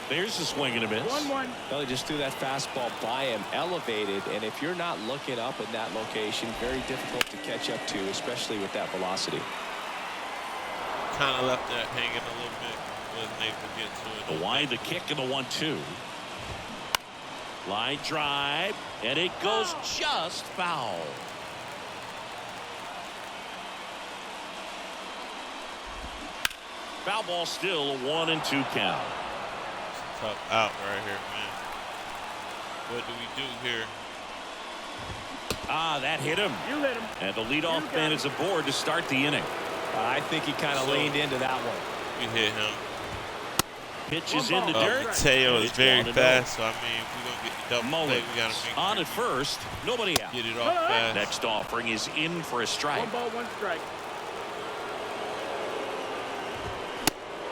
There's a swing and a miss. 1-1. Well, he just threw that fastball by him, elevated, and if you're not looking up in that location, very difficult to catch up to, especially with that velocity. Kind of left that hanging a little bit. Wasn't able to get to it. The wind, the kick, and the 1-2. Line drive, and it goes just foul. Foul ball still a 1-2 count. Tough out right here, man. What do we do here? Ah, that hit him. You hit him. And the leadoff man is aboard to start the inning. I think he kind of leaned into that one. We hit him. Pitch is in the dirt. Mateo is very fast, so I mean, if we're going to get the double play, we got to make on at first. Nobody out. Get it off fast. Next offering is in for a strike. 1 ball, 1 strike.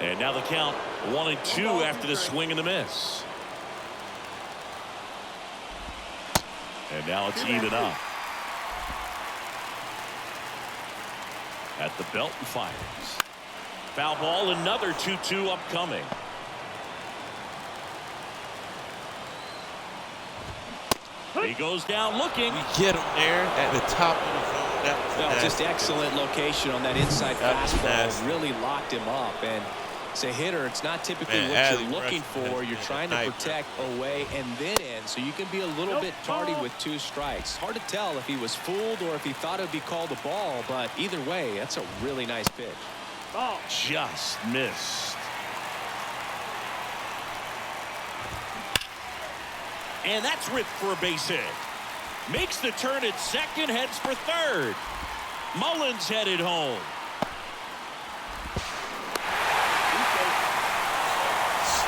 And now the count 1-2 after the swing and the miss. And now it's even up. At the belt and fires. Foul ball, another 2-2 upcoming. He goes down looking. We get him there at the top of the zone. That was just excellent location on that inside fastball. Really locked him up. And as a hitter, it's not typically what you're looking for. You're trying to protect away and then in, so you can be a little bit tardy with 2 strikes. Hard to tell if he was fooled or if he thought it would be called a ball, but either way, that's a really nice pitch. Ball. Just missed. And that's ripped for a base hit. Makes the turn at second, heads for third. Mullins headed home.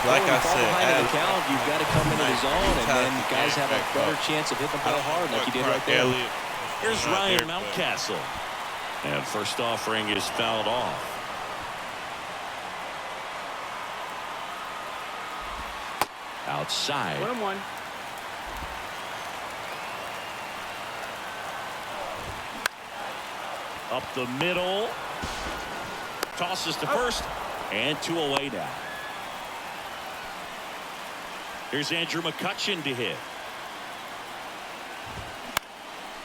Like I said, behind the count, you've got to come into the zone, and then guys have a better chance of hitting the ball hard like you did right there. Here's Ryan Mountcastle. And first offering is fouled off. Outside. 1-1. Up the middle. Tosses to first. And 2 away now. Here's Andrew McCutchen to hit.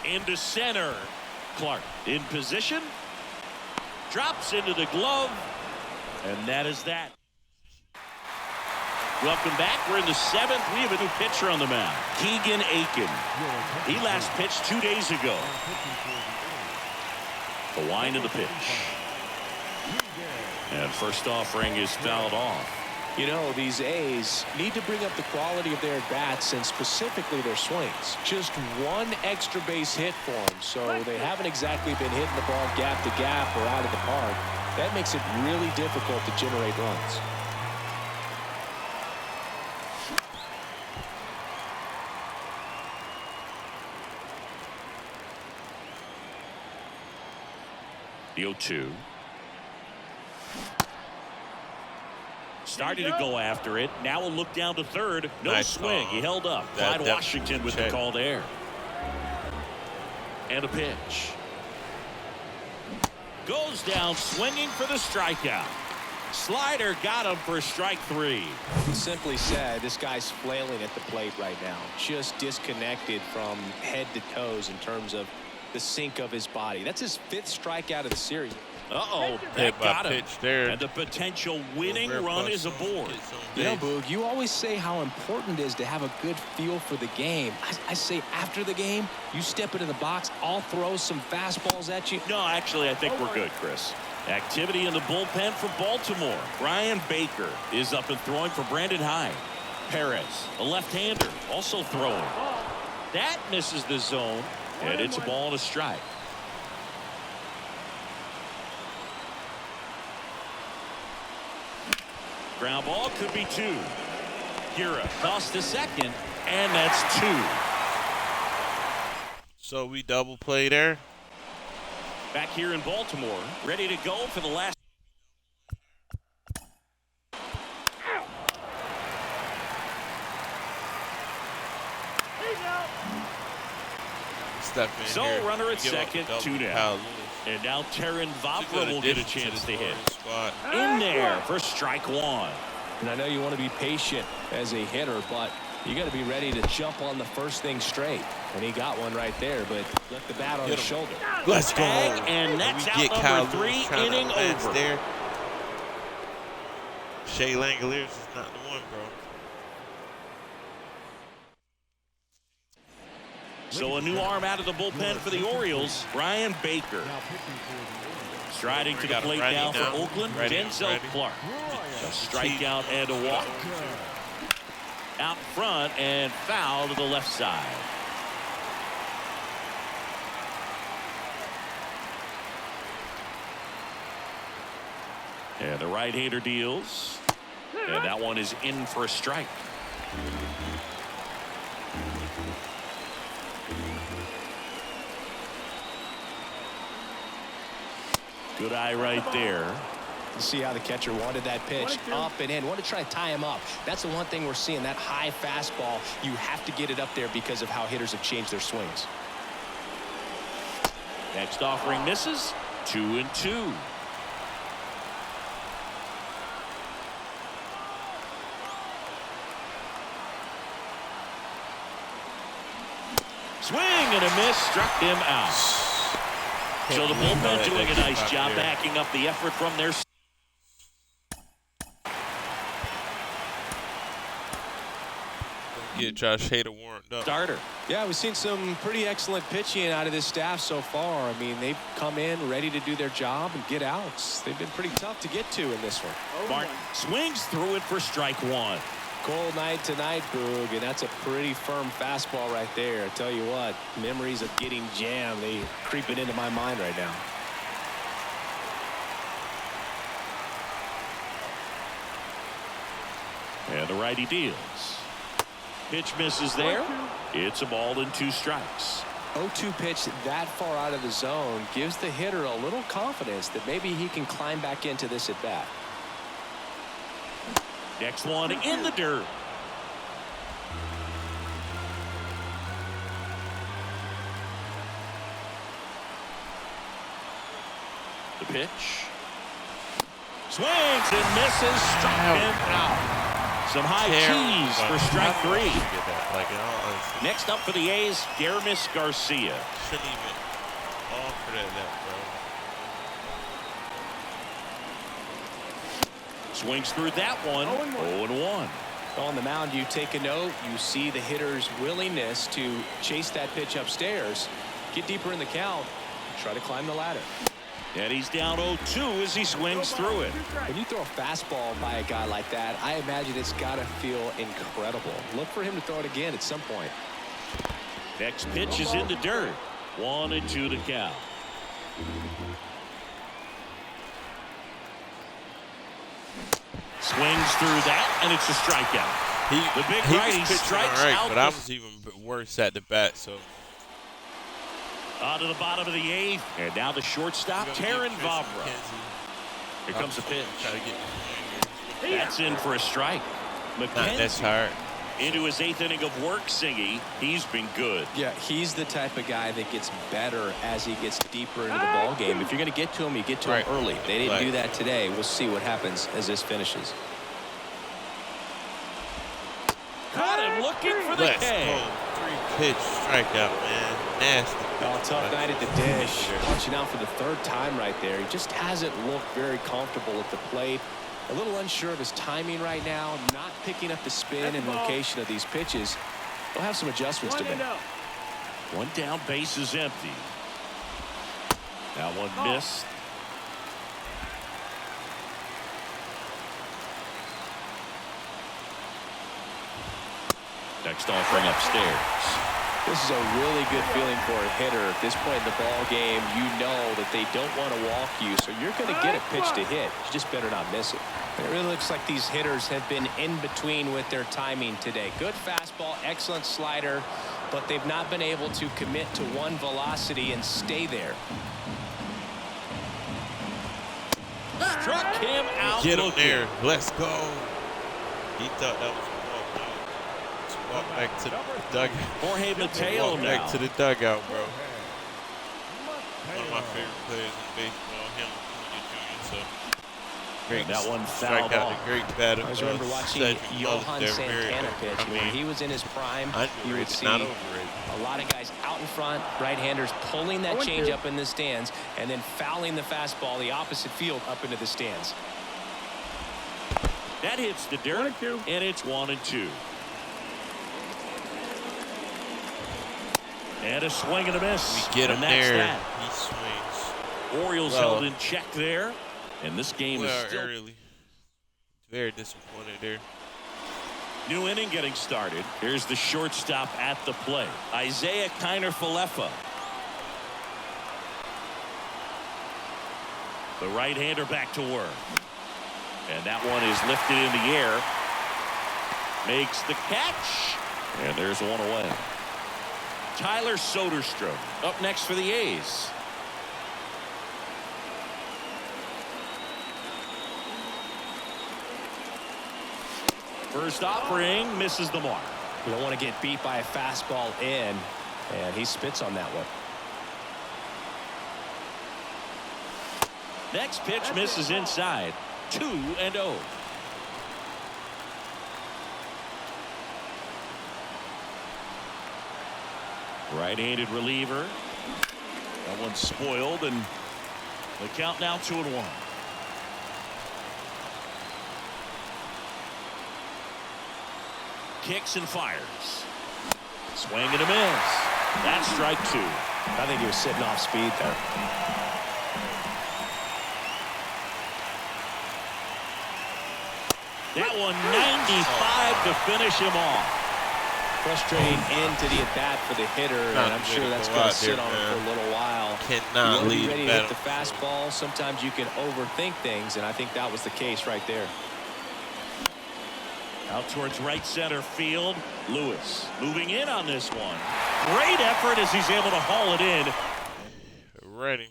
Into center. Clark in position. Drops into the glove. And that is that. Welcome back. We're in the 7th. We have a new pitcher on the mound. Keegan Aiken. He last pitched 2 days ago. The wind of the pitch. And first offering is fouled off. You know, these A's need to bring up the quality of their at-bats and specifically their swings. Just 1 extra base hit for them, so they haven't exactly been hitting the ball gap to gap or out of the park. That makes it really difficult to generate runs. The 0-2. Starting to go after it. Now we'll look down to third. No nice swing. call. He held up. Clyde Washington with the call there. And a pitch. Goes down swinging for the strikeout. Slider got him for strike 3. He simply said this guy's flailing at the plate right now. Just disconnected from head to toes in terms of the sink of his body. That's his 5th strikeout of the series. Uh-oh, that got him. There. And the potential winning run is aboard. You know, Boog, you always say how important it is to have a good feel for the game. I say after the game, you step into the box, I'll throw some fastballs at you. No, actually, I think we're good, Chris. Activity in the bullpen for Baltimore. Brian Baker is up and throwing for Brandon Hyde. Perez, a left-hander, also throwing. That misses the zone, and it's a ball and a strike. Ground ball could be 2. Hira tossed to second, and that's 2. So we double play there. Back here in Baltimore, ready to go for the last. So here. Runner at second, 2 down. And now Terran Vavra will get a chance to hit. In there for strike 1. And I know you want to be patient as a hitter, but you got to be ready to jump on the first thing straight. And he got one right there, but left the bat on his shoulder. Let's go. And that's out number 3, inning over. There. Shea Langoliers is not the one, bro. So a new arm out of the bullpen for the Orioles, Brian Baker. Striding to the plate now for Oakland, Denzel Clark. A strikeout and a walk. Out front and foul to the left side. And the right-hander deals. And that one is in for a strike. Good eye right there. You see how the catcher wanted that pitch up and in. Wanted to try to tie him up. That's the one thing we're seeing, that high fastball. You have to get it up there because of how hitters have changed their swings. Next offering misses. 2-2. Swing and a miss, struck him out. So the bullpen doing a nice job backing up the effort from their. Get Josh Hader warmed up. Starter. Yeah, we've seen some pretty excellent pitching out of this staff so far. I mean, they've come in ready to do their job and get outs. They've been pretty tough to get to in this one. Martin swings through it for strike 1. Cold night tonight, Boog, and that's a pretty firm fastball right there. I tell you what, memories of getting jammed, they creeping into my mind right now. And the righty deals. Pitch misses there. It's a ball and 2 strikes. 0-2 pitch that far out of the zone gives the hitter a little confidence that maybe he can climb back into this at bat. Next one in the dirt. The pitch. Swings and misses. Struck him out. Some high cheese for strike 3. Next up for the A's, Dermis Garcia. Shouldn't even offer that, bro. Swings through that one. 0-1. On the mound, you take a note. You see the hitter's willingness to chase that pitch upstairs, get deeper in the count, try to climb the ladder. And he's down 0-2 as he swings through it. When you throw a fastball by a guy like that, I imagine it's got to feel incredible. Look for him to throw it again at some point. Next pitch is in the dirt. 1-2 to count. Swings through that, and it's a strikeout. The big righty strikes out. But I was even worse at the bat, so. On to the bottom of the 8th, and now the shortstop, Terran Vavra. Here comes the pitch. That's in for a strike. McKenzie, that's hard. Into his 8th inning of work, Singy. He's been good. Yeah, he's the type of guy that gets better as he gets deeper into the ball game. If you're going to get to him, you get to him early. They didn't do that today. We'll see what happens as this finishes. Caught him looking for the K. 3-pitch strikeout, man. Nasty. Oh, tough night at the dish. Punching out for the 3rd time right there. He just hasn't looked very comfortable at the plate. A little unsure of his timing right now. Not picking up the spin and location of these pitches. He'll have some adjustments to make. One down, base is empty. That one missed. Next offering upstairs. This is a really good feeling for a hitter. At this point in the ball game, you know that they don't want to walk you, so you're going to get a pitch to hit. You just better not miss it. It really looks like these hitters have been in between with their timing today. Good fastball, excellent slider, but they've not been able to commit to one velocity and stay there. Struck him out. Get him there. Let's go. He thought that was a walk. Let's walk back to the dugout. Jorge Mateo walk now. back to the dugout, bro. One of my favorite players in baseball. Him, Junior. So great. That one fouled off. Great batter. I just remember watching Johan Santana pitch. When he was in his prime, you would see a lot of guys out in front, right-handers pulling that changeup in the stands, and then fouling the fastball the opposite field up into the stands. That hits the dirt, and it's 1-2. And a swing and a miss. We get him there. That. He swings. Orioles held in check there, and this game is still early. Very disappointed there. New inning getting started. Here's the shortstop at the plate, Isaiah Kiner-Falefa. The right-hander back to work. And that one is lifted in the air. Makes the catch. And there's one away. Tyler Soderstrom up next for the A's. First offering misses the mark. You don't want to get beat by a fastball in, and he spits on that one. Next pitch misses inside. 2-0. Right-handed reliever. That one's spoiled, and the count now 2-1. Kicks and fires. Swing and a miss. That's strike 2. I think he was sitting off speed there. That one 95 to finish him off. Frustrating end to the at-bat for the hitter, and I'm sure that's going to sit on him for a little while. Cannot lead. You ready to hit the fastball. Sometimes you can overthink things, and I think that was the case right there. Out towards right center field. Lewis moving in on this one. Great effort as he's able to haul it in. Ready.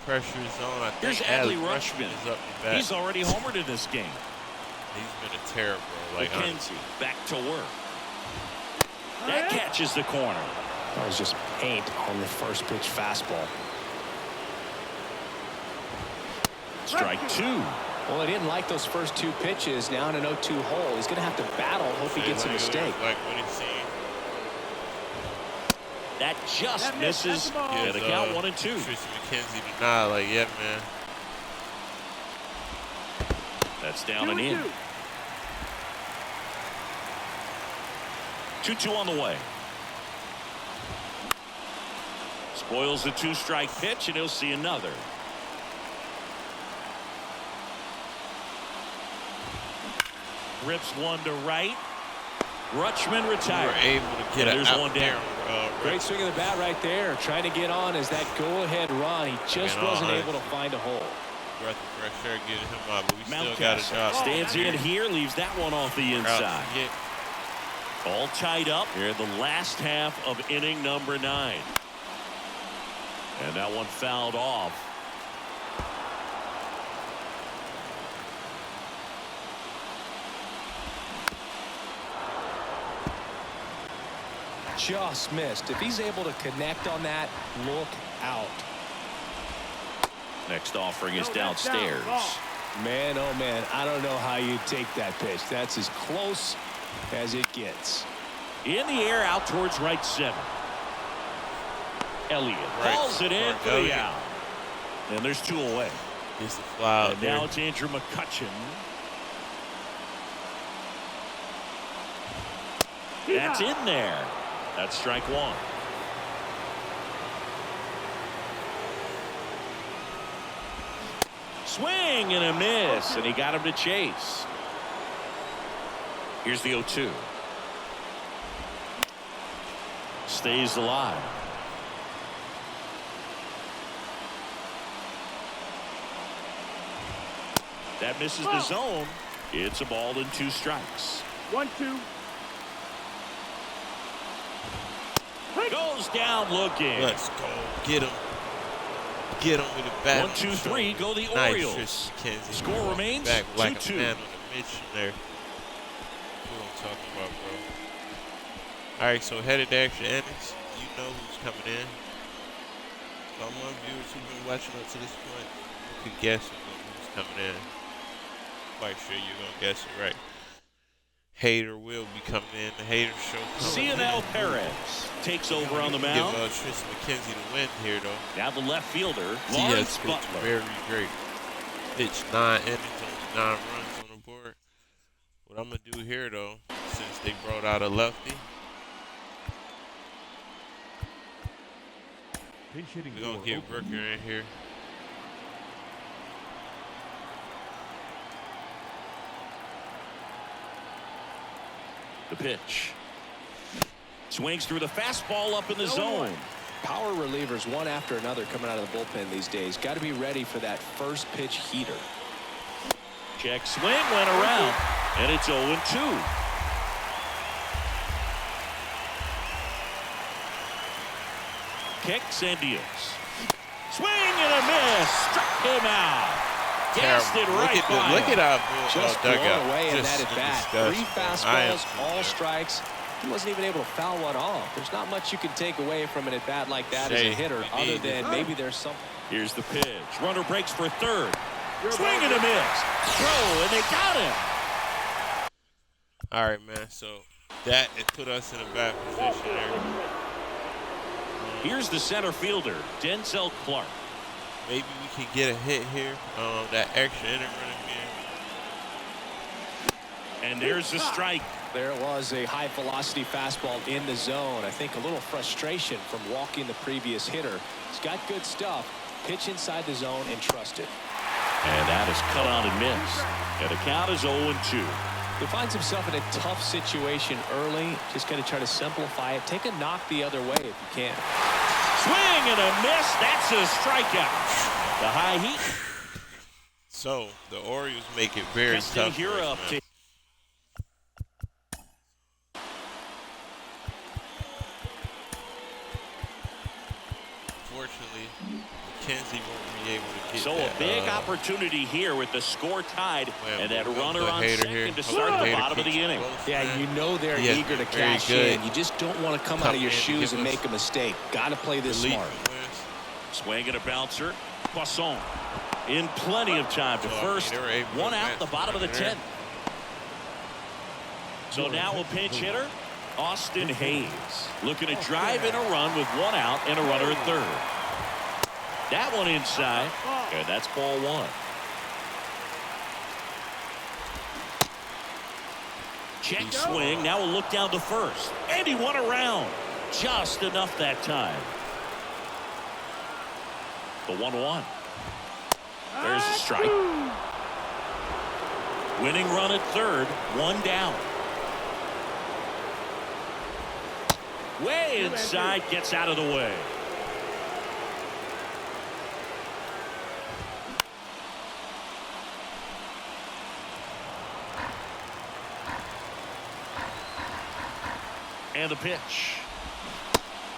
Pressure is on. I think Here's Adley Rutschman. Is up the bat. He's already homered in this game. He's been a terror, bro. Like McKenzie back to work. That catches the corner. That was just paint on the first pitch fastball. Strike 2. Well, he didn't like those first 2 pitches. Now in an 0-2 hole, he's going to have to battle. Hope he gets a mistake. That just misses. Yeah, the count 1-2. Tristan McKenzie did not like, yeah, man. That's down and in. 2-2 on the way. Spoils the 2-strike pitch, and he'll see another. Rips one to right. Rutschman retired. We're able to get There's one down. Great swing of the bat right there. Trying to get on as that go-ahead run. He just wasn't able to find a hole. Breath of fresh air getting him out, but we still got a job. Stands in here, leaves that one off the inside. All tied up here in the last half of inning number 9. And that one fouled off. Just missed. If he's able to connect on that, look out. Next offering is downstairs. Man, oh man, I don't know how you take that pitch. That's as close as it gets. In the air out towards right center. Elliott hauls it in for the out. And there's 2 away. He's the fly out there. Now it's Andrew McCutchen. That's in there. That's strike 1. Swing and a miss, and he got him to chase. Here's the 0-2. stays alive. That misses the zone. It's a ball and 2 strikes. 1-2. Goes down looking. Let's go. Get him. Get him with a bat. 1, 2, 3. Go the Nice, Orioles. Score remains back like 2-2. a man on the mission there. That's what I'm talking about, bro. All right, so headed to extra innings. You know who's coming in. So all my viewers who've been watching up to this point, you could guess who's coming in. Quite sure you're gonna guess it right. Hater will be coming in. The Hater show. CNL Perez takes over on the mound. Give Tristan McKenzie the win here, though. Now the left fielder, He Lawrence has pitched Butler. very great. Pitched 9 innings, only 9 runs on the board. What I'm gonna do here, though, since they brought out a lefty, we're gonna get Brooker in here. The pitch. Swings through the fastball up in the zone. Power relievers one after another coming out of the bullpen these days. Got to be ready for that first pitch heater. Check swing went around, and it's 0-2. Kicks and deals. Swing and a miss. Struck him out. Gassed it right by Look at our just dugout. blown away in Just that at bat. disgusting. 3 fastballs, all strikes. He wasn't even able to foul one off. There's not much you can take away from an at bat like that as a hitter, other than maybe there's something. Here's the pitch. Runner breaks for third. Swing and a miss. Throw, and they got him. All right, man. So that it put us in a bad position there. Here's the center fielder, Denzel Clark. Maybe we can get a hit here. That extra inning running game. And there's the strike. There was a high velocity fastball in the zone. I think a little frustration from walking the previous hitter. He's got good stuff. Pitch inside the zone and trust it. And that is cut on and missed. And the count is 0-2. He finds himself in a tough situation early. Just got to try to simplify it. Take a knock the other way if you can. Swing and a miss. That's a strikeout. The high heat. So the Orioles make it very tough. Here up to Fortunately, McKenzie won't be able to get so that, a big opportunity here with the score tied and that we'll runner go on Hater second here. to start the Hater bottom of the keeps inning. close, Yeah, man. you know they're He has eager to been very cash good. in. You just don't want to come out of your shoes and make a mistake. Got to play this smart. Swing and a bouncer. Poisson in plenty of time to first. One out the bottom of the 10th. So now a pinch hitter, Austin Hayes, looking to drive in a run with 1 out and a runner at third. That one inside, and that's ball 1. Check swing. Now we'll look down to first. And he won around. Just enough that time. The 1-1. There's a strike. Winning run at third. 1 down. Way inside. Gets out of the way. And the pitch.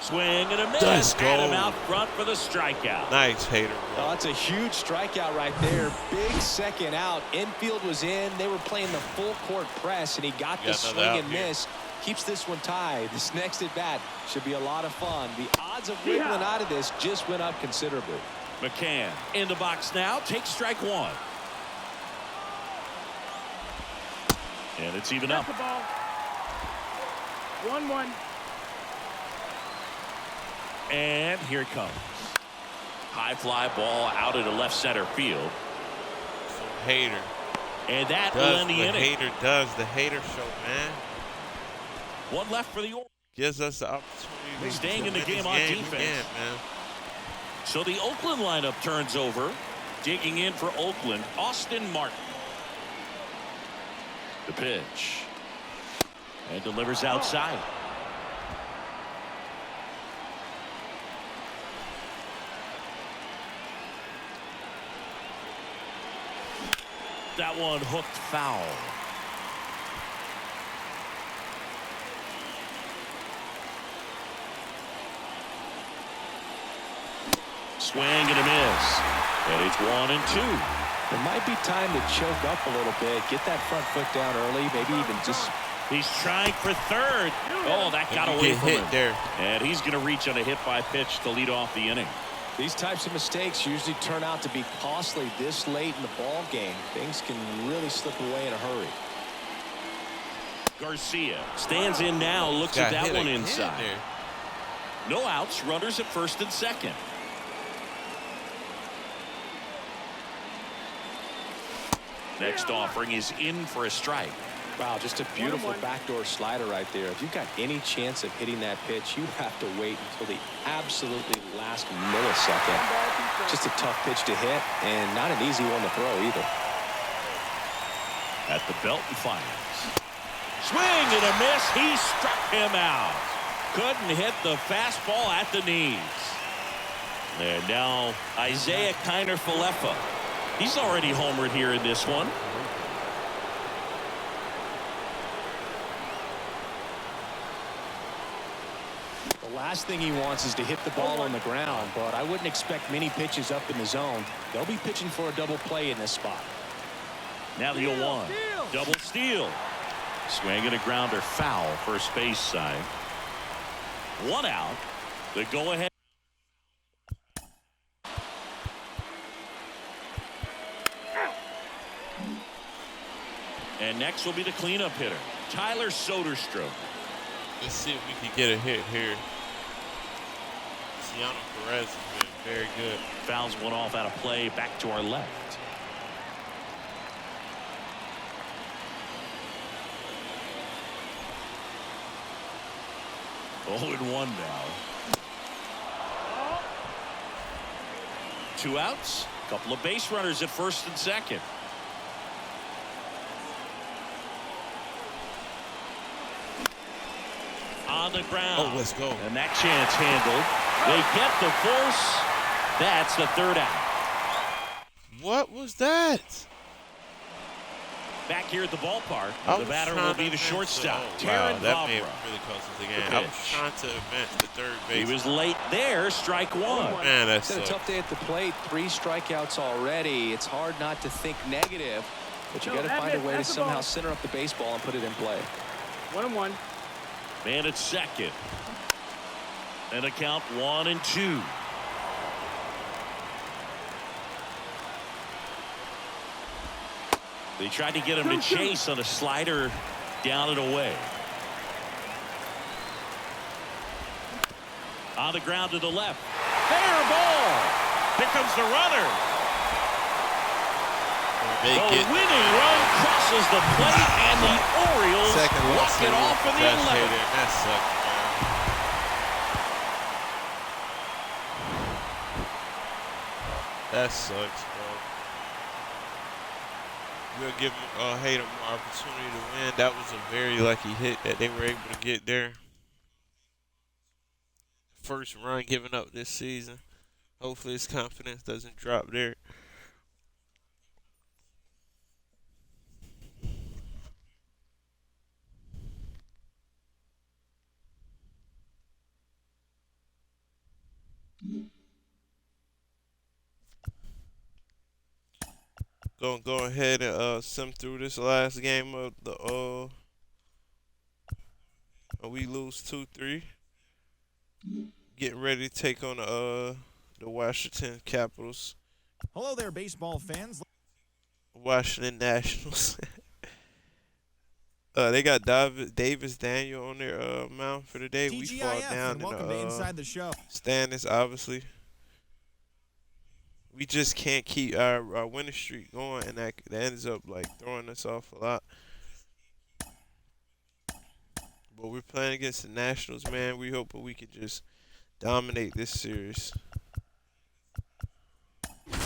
Swing and a miss. Let's go. Had him out front for the strikeout. Nice, Hater. Oh, that's a huge strikeout right there. Big second out. Infield was in. They were playing the full court press, and he got the swing and miss. Keeps this one tied. This next at bat should be a lot of fun. The odds of wiggling out of this just went up considerably. McCann in the box now. Takes strike 1. And it's even up. 1-1. And here it comes. High fly ball out into left center field. So Hater. And that will end the inning. Hater does the Hater show, man. 1 left for the Orioles. Gives us the opportunity Staying to in the win game this on game defense. again, man. So the Oakland lineup turns over. Digging in for Oakland, Austin Martin. The pitch. And delivers outside. That one hooked foul. Swing and a miss. And it's 1-2. It might be time to choke up a little bit. Get that front foot down early. Maybe even just... He's trying for third. Oh, that got away from him. There. And he's going to reach on a hit by pitch to lead off the inning. These types of mistakes usually turn out to be costly this late in the ball game. Things can really slip away in a hurry. Garcia stands in now, looks at that one inside. No outs, runners at first and second. Next offering is in for a strike. Wow, just a beautiful backdoor slider right there. If you've got any chance of hitting that pitch, you have to wait until the absolutely last millisecond. Just a tough pitch to hit and not an easy one to throw either. At the belt and fires. Swing and a miss. He struck him out. Couldn't hit the fastball at the knees. And now Isaiah Kiner-Falefa. He's already homered here in this one. The last thing he wants is to hit the ball on the ground, but I wouldn't expect many pitches up in the zone. They'll be pitching for a double play in this spot. Now the 0-1. Double steal. Swing and a grounder foul, first base side. One out. The go-ahead. And next will be the cleanup hitter, Tyler Soderstrom. Let's see if we can get a hit here. Ciano Perez has been very good. Fouls one off out of play, back to our left. Oh, and 1 now. 2 outs. Couple of base runners at first and second. On the ground. Oh, let's go. And that chance handled. They get the force. That's the 3rd out. What was that? Back here at the ballpark, the batter will be the shortstop. Wow, that may really cost us the game. I was trying to advance the third base. He was late there, strike 1. Man, that's a tough day at the plate. 3 strikeouts already. It's hard not to think negative, but you got to find a way to somehow center up the baseball and put it in play. 1-1. Man at second. And a count 1-2. They tried to get him to chase on a slider down and away. On the ground to the left. Fair ball. Here comes the runner. The winning run crosses the plate, and the Orioles walk it off in the 11th. That sucks, man. That sucks, bro. We'll give Hayden more opportunity to win. That was a very lucky hit that they were able to get there. First run given up this season. Hopefully his confidence doesn't drop there. Gonna go ahead and sim through this last game of the we lose 2-3. Getting ready to take on the Washington Capitals. Hello there, baseball fans. Washington Nationals. They got Davis Daniel on their mound for the day. We fall down in the show. standings, obviously. We just can't keep our winning streak going, and that ends up like throwing us off a lot. But we're playing against the Nationals, man. We hope we can just dominate this series. They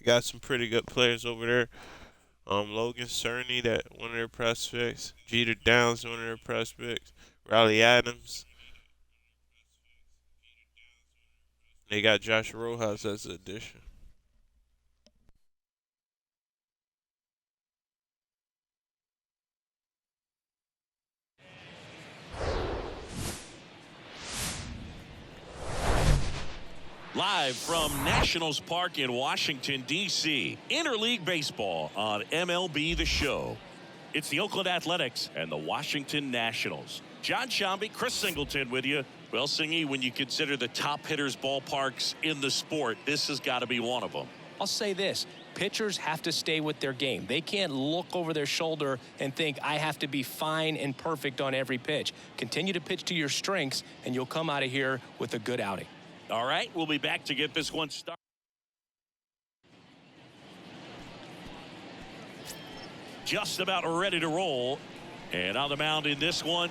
got some pretty good players over there. Logan Cerny, that one of their prospects. Jeter Downs, one of their prospects. Riley Adams. They got Josh Rojas as an addition. Live from Nationals Park in Washington, D.C. Interleague Baseball on MLB The Show. It's the Oakland Athletics and the Washington Nationals. John Shambi, Chris Singleton with you. Well, Singy, when you consider the top hitters' ballparks in the sport, this has got to be one of them. I'll say this. Pitchers have to stay with their game. They can't look over their shoulder and think, I have to be fine and perfect on every pitch. Continue to pitch to your strengths, and you'll come out of here with a good outing. All right, we'll be back to get this one started. Just about ready to roll. And on the mound in this one,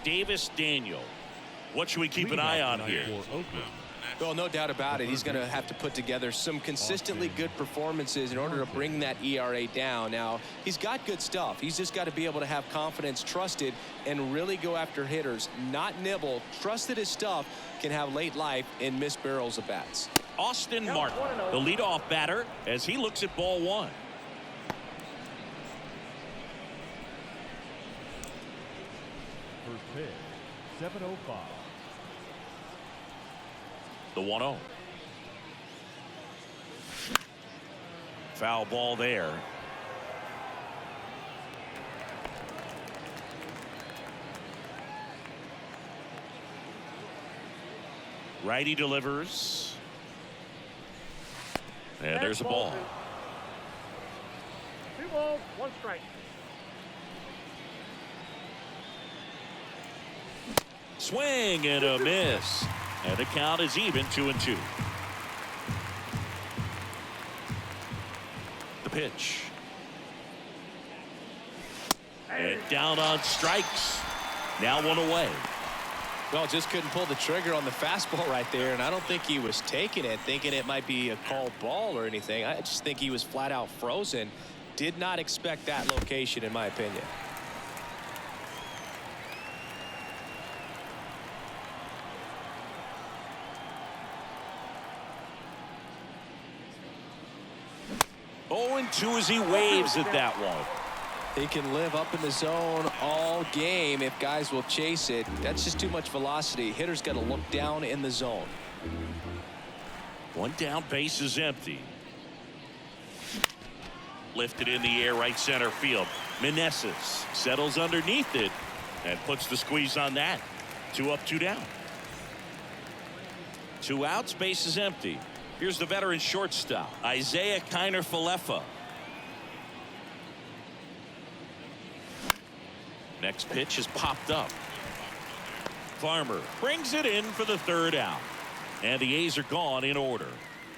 Davis Daniel. What should we keep an eye on here? Well, no doubt about it. He's going to have to put together some consistently good performances in order to bring that ERA down. Now, he's got good stuff. He's just got to be able to have confidence, trusted, and really go after hitters, not nibble. Trust that his stuff can have late life and miss barrels of bats. Austin Martin, the leadoff batter, as he looks at ball one. First pitch, 7:05. The 1-0. Foul ball there. Righty delivers. And there's a ball. 2 balls, 1 strike. Swing and a miss. And the count is even, 2-2. The pitch. And down on strikes. Now 1 away. Well, just couldn't pull the trigger on the fastball right there, and I don't think he was taking it, thinking it might be a called ball or anything. I just think he was flat out frozen. Did not expect that location, in my opinion. Oh, and 2 as he waves at that one. He can live up in the zone all game if guys will chase it. That's just too much velocity. Hitter's got to look down in the zone. 1 down, base is empty. Lifted in the air, right center field. Meneses settles underneath it and puts the squeeze on that. 2 up, 2 down. 2 outs, base is empty. Here's the veteran shortstop, Isaiah Kiner-Falefa. Next pitch is popped up. Farmer brings it in for the 3rd out. And the A's are gone in order.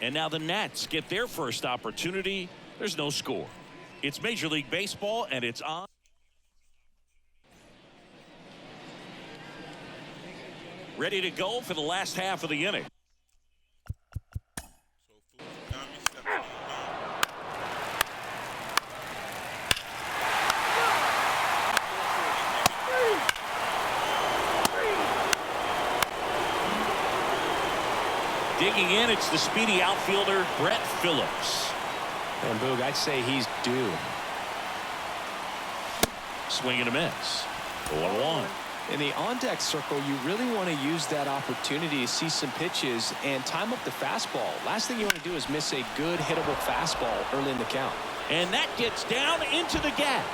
And now the Nats get their first opportunity. There's no score. It's Major League Baseball, and it's on. Ready to go for the last half of the inning. Digging in, it's the speedy outfielder, Brett Phillips. And Boog, I'd say he's due. Swing and a miss. 1-1. In the on-deck circle, you really want to use that opportunity to see some pitches and time up the fastball. Last thing you want to do is miss a good hittable fastball early in the count. And that gets down into the gap.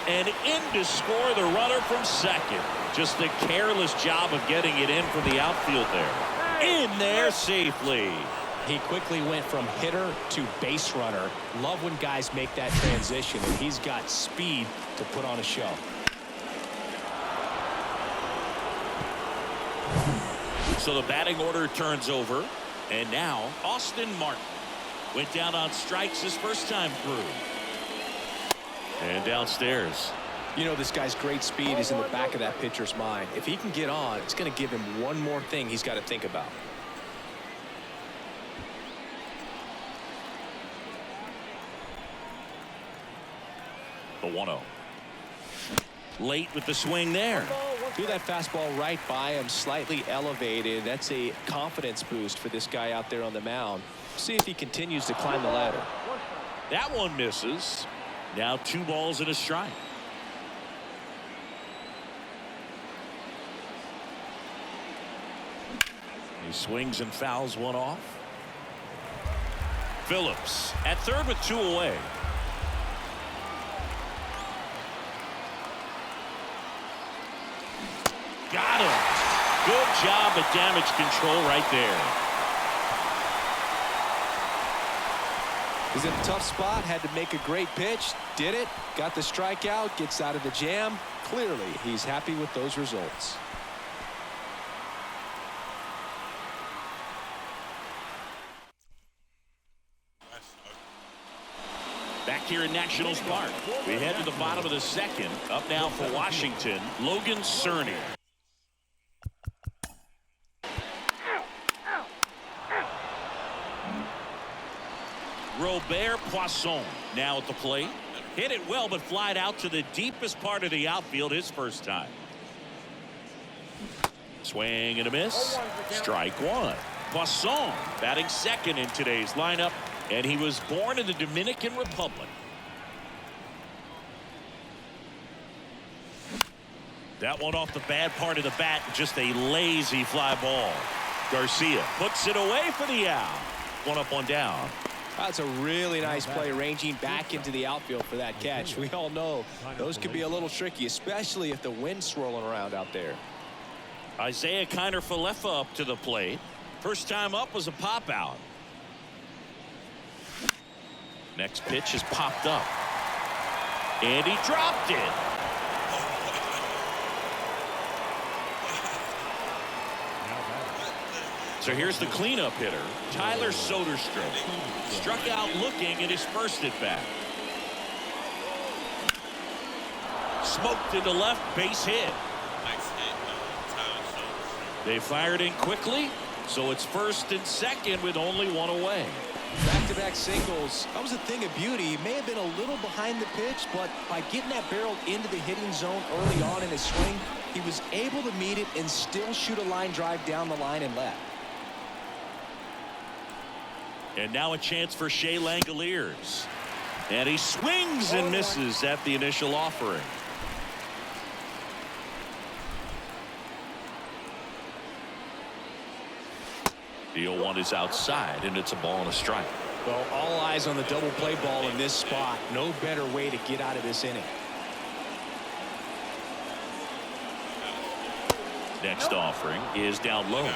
And in to score the runner from second. Just a careless job of getting it in from the outfield there. In there safely. He quickly went from hitter to base runner. Love when guys make that transition, and he's got speed to put on a show. So the batting order turns over, and now Austin Martin went down on strikes his first time through. And downstairs. You know, this guy's great speed is in the back of that pitcher's mind. If he can get on, it's going to give him one more thing he's got to think about. The 1-0. Late with the swing there. Threw that fastball right by him, slightly elevated. That's a confidence boost for this guy out there on the mound. See if he continues to climb the ladder. That one misses. Now 2 balls and a strike. He swings and fouls one off. Phillips at third with 2 away. Got him. Good job at damage control right there. He's in a tough spot, had to make a great pitch, did it, got the strikeout, gets out of the jam. Clearly, he's happy with those results. Back here in Nationals Park, we head to the bottom of the second. Up now for Washington, Logan Cerny. Robert Poisson now at the plate. Hit it well, but flied out to the deepest part of the outfield his first time. Swing and a miss. Strike one. Poisson batting second in today's lineup, and he was born in the Dominican Republic. That one off the bad part of the bat, just a lazy fly ball. Garcia puts it away for the out. One up, one down. That's a really nice play, ranging back into the outfield for that catch. We all know those could be a little tricky, especially if the wind's swirling around out there. Isaiah Kiner-Falefa up to the plate. First time up was a pop out. Next pitch is popped up. And he dropped it. So here's the cleanup hitter, Tyler Soderstrom. Struck out looking at his first at bat. Smoked into left, base hit. They fired in quickly, so it's first and second with only one away. Back-to-back singles. That was a thing of beauty. He may have been a little behind the pitch, but by getting that barrel into the hitting zone early on in his swing, he was able to meet it and still shoot a line drive down the line and left. And now a chance for Shea Langoliers. And he swings and misses at the initial offering. The 0-1 is outside, and it's a ball and a strike. Well, all eyes on the double play ball in this spot. No better way to get out of this inning. Next offering is down low.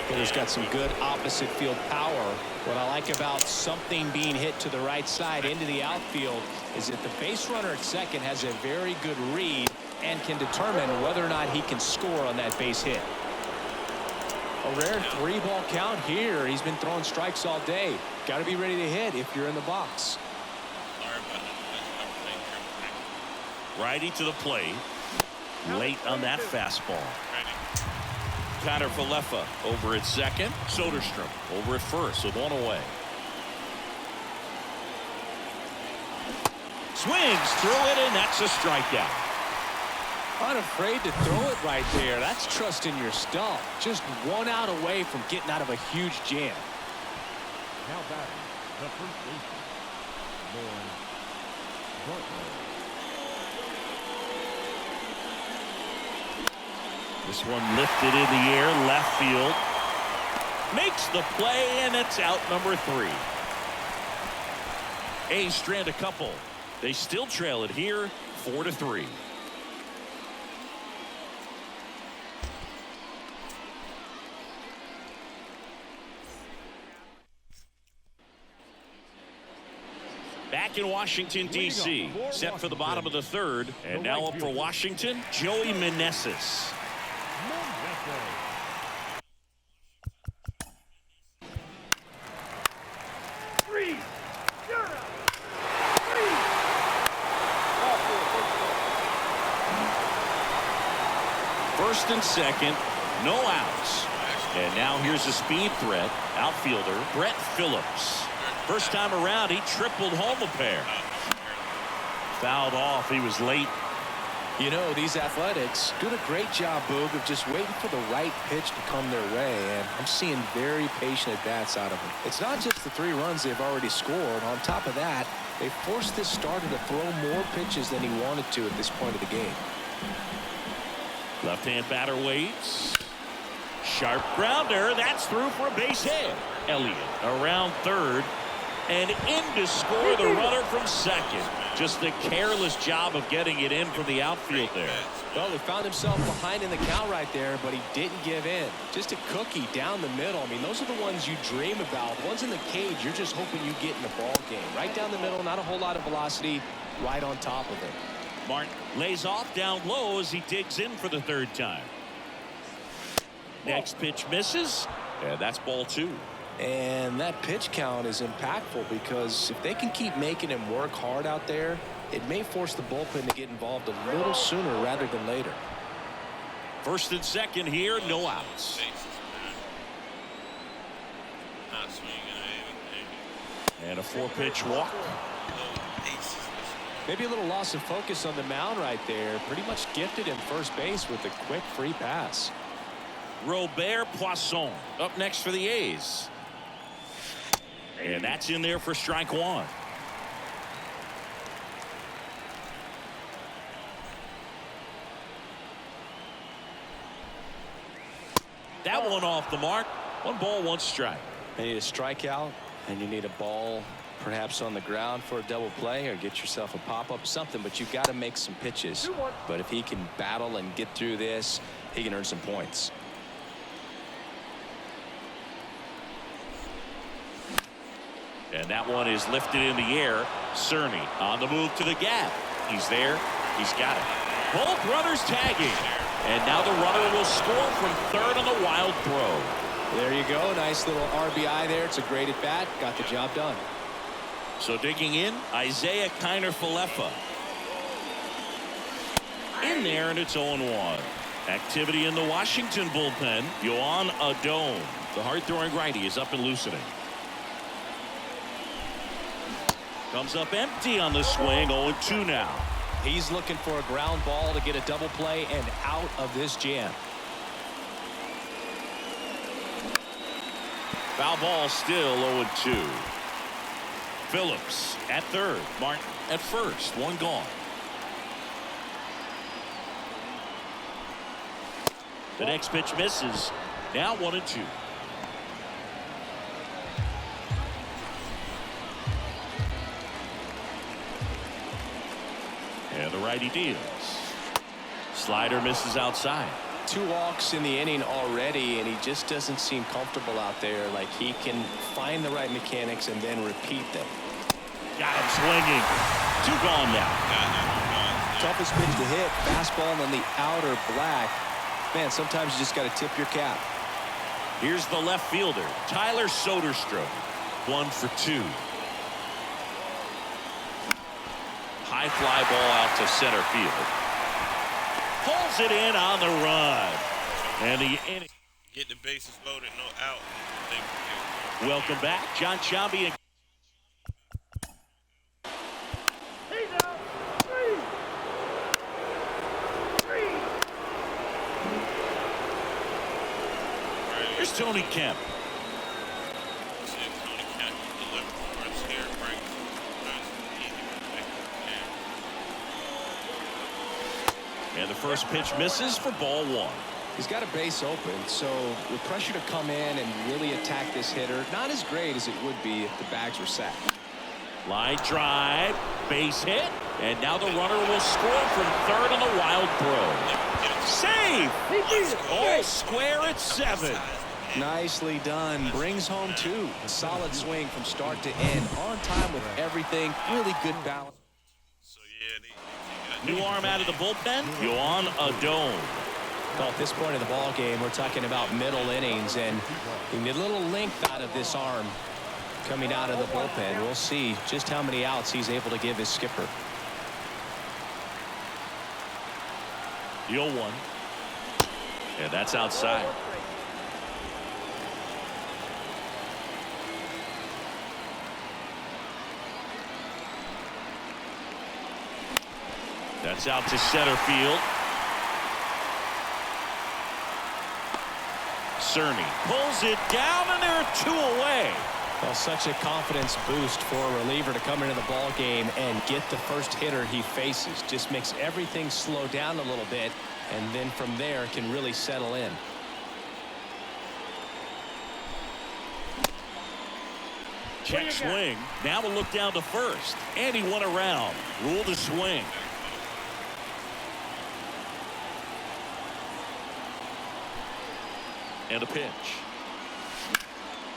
Hitter's got some good opposite field power. What I like about something being hit to the right side into the outfield is that the base runner at second has a very good read and can determine whether or not he can score on that base hit. A rare 3-ball count here. He's been throwing strikes all day. Got to be ready to hit if you're in the box. Righty to the plate. Late on that fastball. Kiner-Falefa over at second. Soderstrom over at first with one away. Swings through it, and that's a strikeout. Unafraid to throw it right there. That's trusting your stuff. Just one out away from getting out of a huge jam. Now batting, the first baseman, Lauren Bartlett. This one lifted in the air, left field. Makes the play, and it's out number 3. A's strand a couple. They still trail it here, 4-3. Back in Washington, D.C., set for the bottom of the third. And now up for Washington, Joey Meneses. First and second, no outs. And now here's a speed threat, outfielder Brett Phillips. First time around, he tripled home a pair. Fouled off. He was late. You know, these Athletics do a great job, Boog, of just waiting for the right pitch to come their way, and I'm seeing very patient at-bats out of them. It's not just the 3 runs they've already scored. On top of that, they forced this starter to throw more pitches than he wanted to at this point of the game. Left-hand batter waits. Sharp grounder. That's through for a base hit. Elliott around third. And in to score the runner from second. Just the careless job of getting it in from the outfield there. Well, he found himself behind in the count right there, but he didn't give in. Just a cookie down the middle. I mean, those are the ones you dream about. Ones in the cage, you're just hoping you get in the ball game. Right down the middle, not a whole lot of velocity, right on top of it. Martin lays off down low as he digs in for the third time. Next pitch misses, and that's ball 2. And that pitch count is impactful because if they can keep making him work hard out there, it may force the bullpen to get involved a little sooner rather than later. First and second here, no outs. And a 4-pitch walk. Maybe a little loss of focus on the mound right there. Pretty much gifted him first base with a quick free pass. Robert Poisson up next for the A's. And that's in there for strike 1. That one off the mark. 1 ball, 1 strike. You need a strikeout, and you need a ball perhaps on the ground for a double play or get yourself a pop-up, something, but you've got to make some pitches. But if he can battle and get through this, he can earn some points. And that one is lifted in the air. Cerny on the move to the gap. He's there. He's got it. Both runners tagging. And now the runner will score from third on the wild throw. There you go. Nice little RBI there. It's a great at bat. Got the job done. So digging in, Isaiah Kiner-Falefa. In there, and it's 0-1. Activity in the Washington bullpen. Yohan Adon, the hard-throwing righty, is up and loosening. Comes up empty on the swing. 0-2 now. He's looking for a ground ball to get a double play and out of this jam. Foul ball, still 0-2. Phillips at third. Martin at first. 1 gone. The next pitch misses. Now 1-2. And the righty deals. Slider misses outside. 2 walks in the inning already, and he just doesn't seem comfortable out there. Like he can find the right mechanics and then repeat them. Got him swinging. 2 gone now. Toughest pitch to hit. Fastball on the outer black. Man, sometimes you just got to tip your cap. Here's the left fielder, Tyler Soderstrom. 1 for 2. High fly ball out to center field. Pulls it in on the run. And the inning. Get the bases loaded, no out. Welcome back, John Chambi. Here's Tony Kemp. And the first pitch misses for ball 1. He's got a base open, so with pressure to come in and really attack this hitter, not as great as it would be if the bags were sacked. Line drive, base hit, and now the runner will score from third on the wild throw. Save! All square at 7. Nicely done. Brings home 2. A solid swing from start to end. On time with everything. Really good balance. New arm out of the bullpen, Yohan Adon. Well, at this point of the ball game, we're talking about middle innings, and you need a little length out of this arm coming out of the bullpen. We'll see just how many outs he's able to give his skipper. The 0-1. And that's outside. That's out to center field. Cerny pulls it down, and there are 2 away. Well, such a confidence boost for a reliever to come into the ball game and get the first hitter he faces. Just makes everything slow down a little bit, and then from there can really settle in. Check swing. Now we'll look down to first. And he won around. Rule to swing. And a pitch.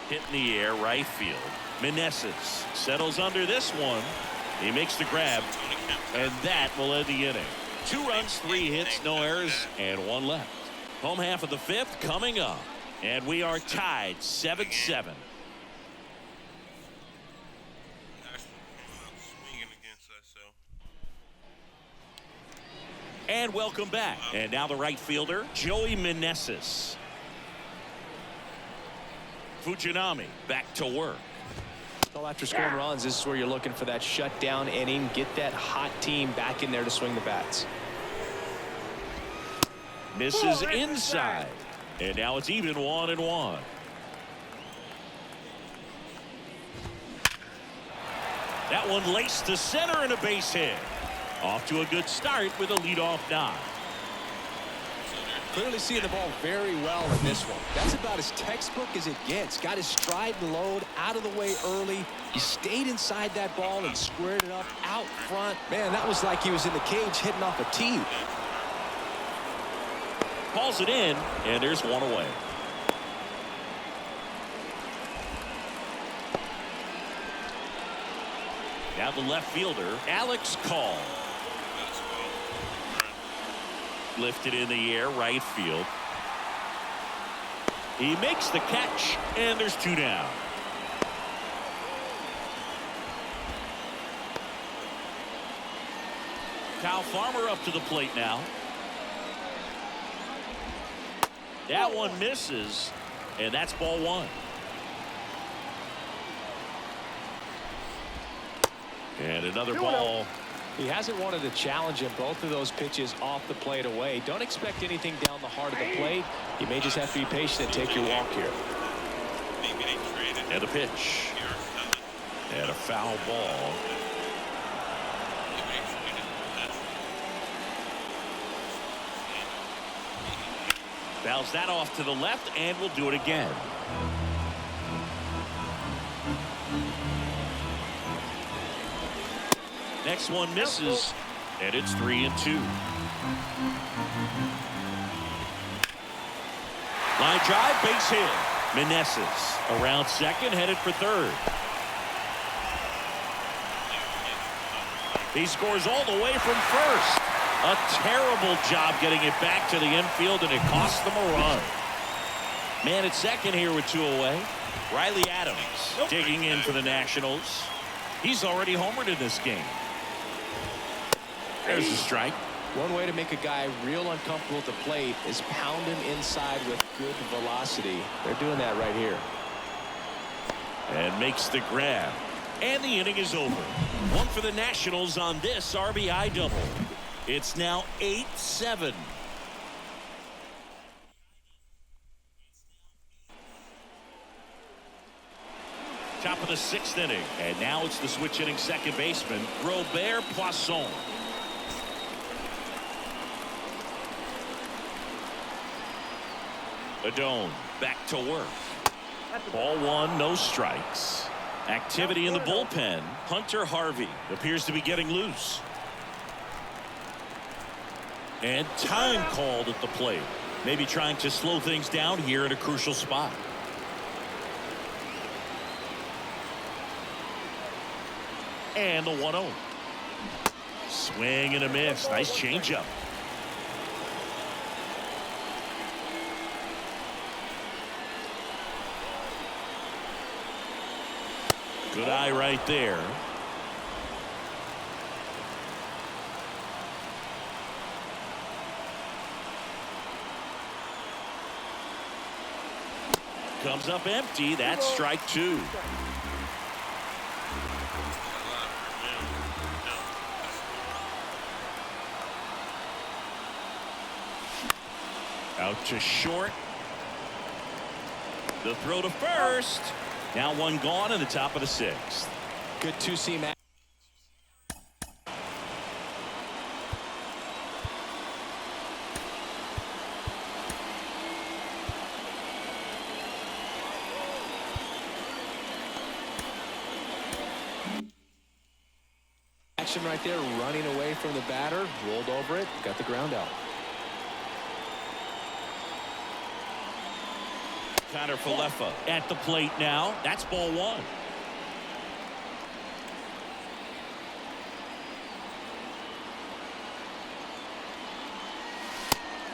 Hit in the air, right field. Meneses settles under this one. He makes the grab. And that will end the inning. 2 runs, 3 hits, no errors, and 1 left. Home half of the 5th coming up. And we are tied 7-7. And welcome back. And now the right fielder, Joey Meneses. Fujinami back to work. Well, after scoring runs, this is where you're looking for that shutdown inning. Get that hot team back in there to swing the bats. Misses inside. And now it's even 1-1. That one laced to center and a base hit. Off to a good start with a leadoff knock. Clearly seeing the ball very well in this one. That's about as textbook as it gets. Got his stride and load out of the way early. He stayed inside that ball and squared it up out front. Man, that was like he was in the cage hitting off a tee. Calls it in, and there's one away. Now the left fielder, Alex Call. Lifted in the air, right field. He makes the catch, and there's 2 down. Kyle Farmer up to the plate now. That one misses, and that's ball 1. And another ball. He hasn't wanted to challenge him. Both of those pitches off the plate away. Don't expect anything down the heart of the plate. You may just have to be patient and take your walk here. And a pitch. And a foul ball. Fouls that off to the left, and we'll do it again. Next one misses, and it's 3-2. Line drive, base hit. Meneses around second, headed for third. He scores all the way from first. A terrible job getting it back to the infield, and it cost them a run. Man at second here with 2 away. Riley Adams digging in for the Nationals. He's already homered in this game. There's the strike. One way to make a guy real uncomfortable at the plate is pound him inside with good velocity. They're doing that right here. And makes the grab. And the inning is over. 1 for the Nationals on this RBI double. It's now 8-7. Top of the 6th inning. And now it's the switch hitting second baseman, Robert Poisson. Adone back to work. Ball 1, no strikes. Activity in the bullpen. Hunter Harvey appears to be getting loose. And time called at the plate. Maybe trying to slow things down here at a crucial spot. And the 1-0. Swing and a miss. Nice changeup. Good eye right there. Comes up empty. That's strike 2. Out to short. The throw to first. Now 1 gone in the top of the 6th. Good 2-seam. action right there, running away from the batter, rolled over it, got the ground out. Connor Falefa at the plate now. That's ball one.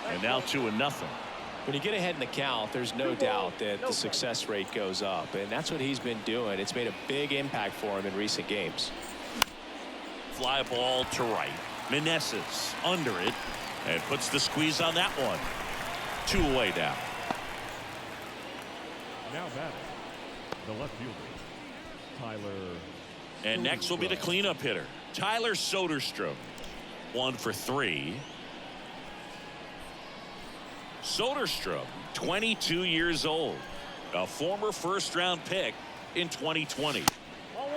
And now 2-0. When you get ahead in the count, there's no doubt that the success rate goes up, and that's what he's been doing. It's made a big impact for him in recent games. Fly ball to right. Meneses under it and puts the squeeze on that one. 2 away now. Now batting, the left fielder, Tyler. And next will be the cleanup hitter, Tyler Soderstrom. 1 for 3. Soderstrom, 22 years old, a former first-round pick in 2020,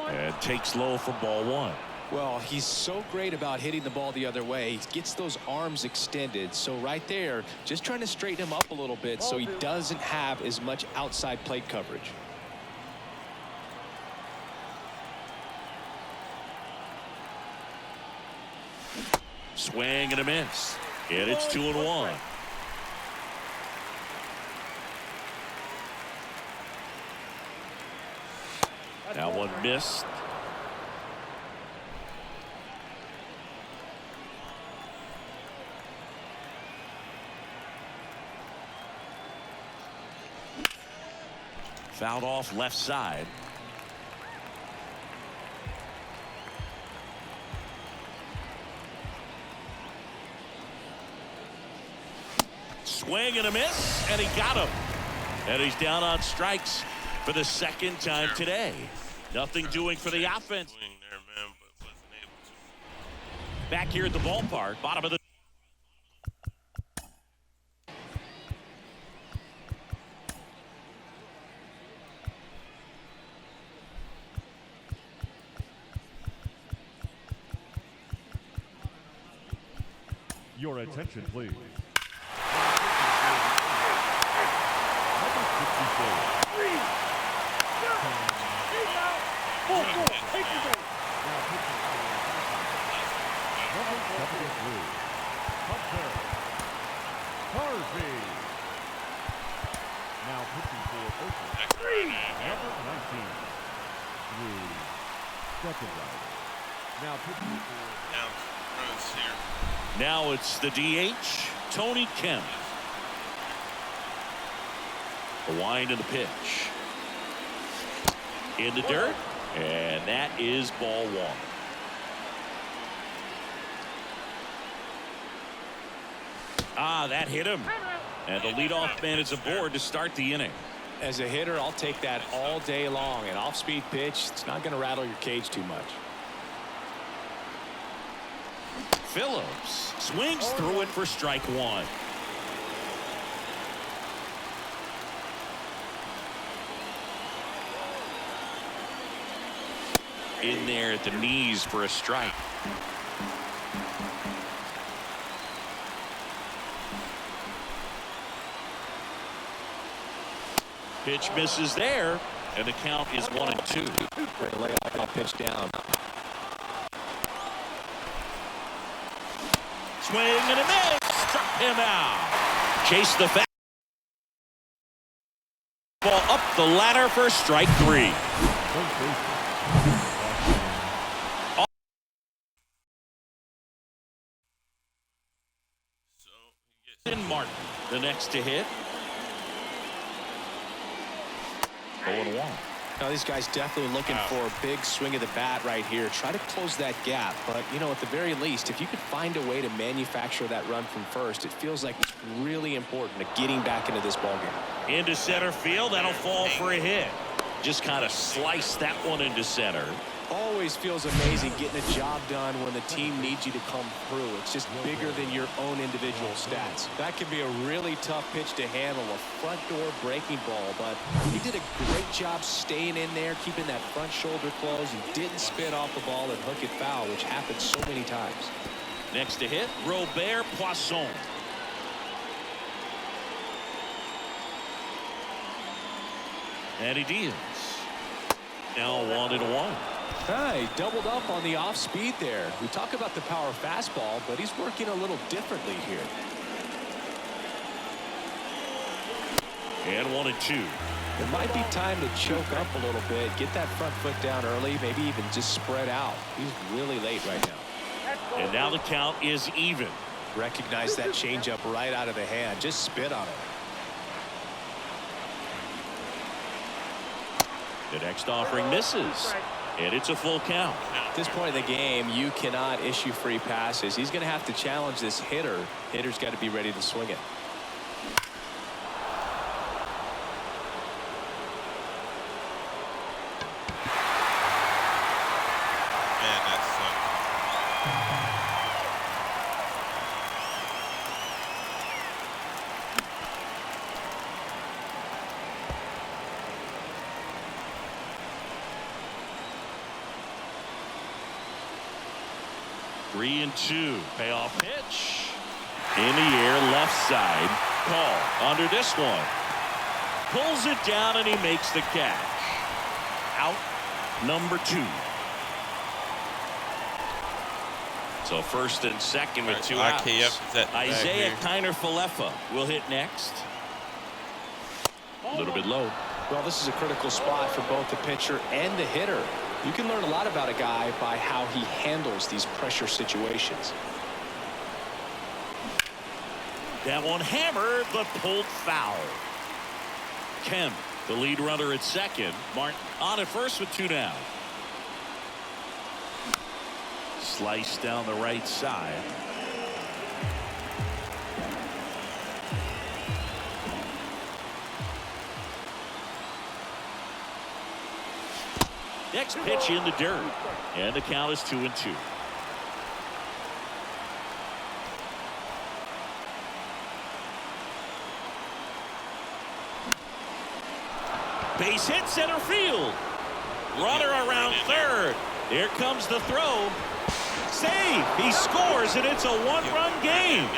and takes low for ball one. Well, he's so great about hitting the ball the other way. He gets those arms extended. So right there, just trying to straighten him up a little bit so he doesn't have as much outside plate coverage. Swing and a miss. And it's 2-1. Now one missed. Fouled off left side. Swing and a miss, and he got him. And he's down on strikes for the second time today. Nothing doing for the offense. Back here at the ballpark, bottom of the. Your attention, please. Now pitching for Oakland. Number 19. Through second rider. Now pitching for. Now it's the DH, Tony Kemp. The wind of the pitch. In the dirt, and that is ball one. That hit him. And the leadoff man is aboard to start the inning. As a hitter, I'll take that all day long. An off-speed pitch, it's not going to rattle your cage too much. Phillips swings through it for strike one. In there at the knees for a strike. Pitch misses there, and the count is 1-2. Lay that pitch down. Swing and a miss. Struck him out. Chase the foul. Ball up the ladder for strike three. And Martin, the next to hit. 0-1. Now these guys definitely looking for a big swing of the bat right here. Try to close that gap. But, you know, at the very least, if you could find a way to manufacture that run from first, it feels like it's really important to getting back into this ballgame. Into center field. That'll fall for a hit. Just kind of slice that one into center. Always feels amazing getting a job done when the team needs you to come through. It's just bigger than your own individual stats. That can be a really tough pitch to handle, a front door breaking ball, but he did a great job staying in there, keeping that front shoulder closed, and didn't spin off the ball and hook it foul, which happens so many times. Next to hit, Robert Poisson. And he deals. Now 1-1. He doubled up on the off speed there. We talk about the power fastball, but he's working a little differently here. And 1-2. It might be time to choke up a little bit, get that front foot down early, maybe even just spread out. He's really late right now. And now the count is even. Recognize that changeup right out of the hand. Just spit on it. The next offering misses. And it's a full count. At this point in the game, you cannot issue free passes. He's going to have to challenge this hitter. Hitter's got to be ready to swing it. Man, that sucked. 3-2. Payoff pitch. In the air, left side. Call under this one. Pulls it down and he makes the catch. Out number 2. So first and second with 2 outs. Isaiah Kiner-Falefa will hit next. A little bit low. Well, this is a critical spot for both the pitcher and the hitter. You can learn a lot about a guy by how he handles these pressure situations. That one hammered, but pulled foul. Kemp, the lead runner at second. Martin on at first with 2 down. Slice down the right side. Next pitch in the dirt. And the count is 2-2. Base hit center field. Runner around third. Here comes the throw. Save. He scores, and it's a 1-run game.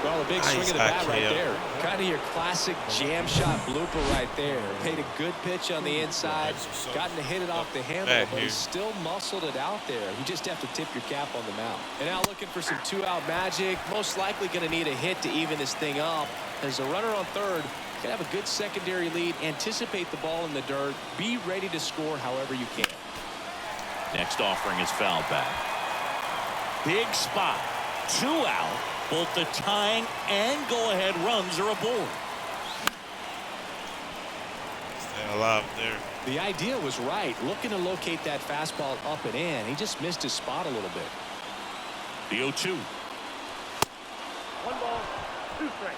Well, a big swing of the bat right there. Kind of your classic jam shot blooper right there. Paid a good pitch on the inside. Gotten to hit it off the handle, but he still muscled it out there. You just have to tip your cap on the mound. And now looking for some 2-out magic. Most likely going to need a hit to even this thing up. There's a runner on third. Can have a good secondary lead. Anticipate the ball in the dirt. Be ready to score however you can. Next offering is foul back. Big spot. 2 out. Both the tying and go-ahead runs are aboard. Stay alive there. The idea was right. Looking to locate that fastball up and in. He just missed his spot a little bit. The 0-2. 1 ball, 2 strikes.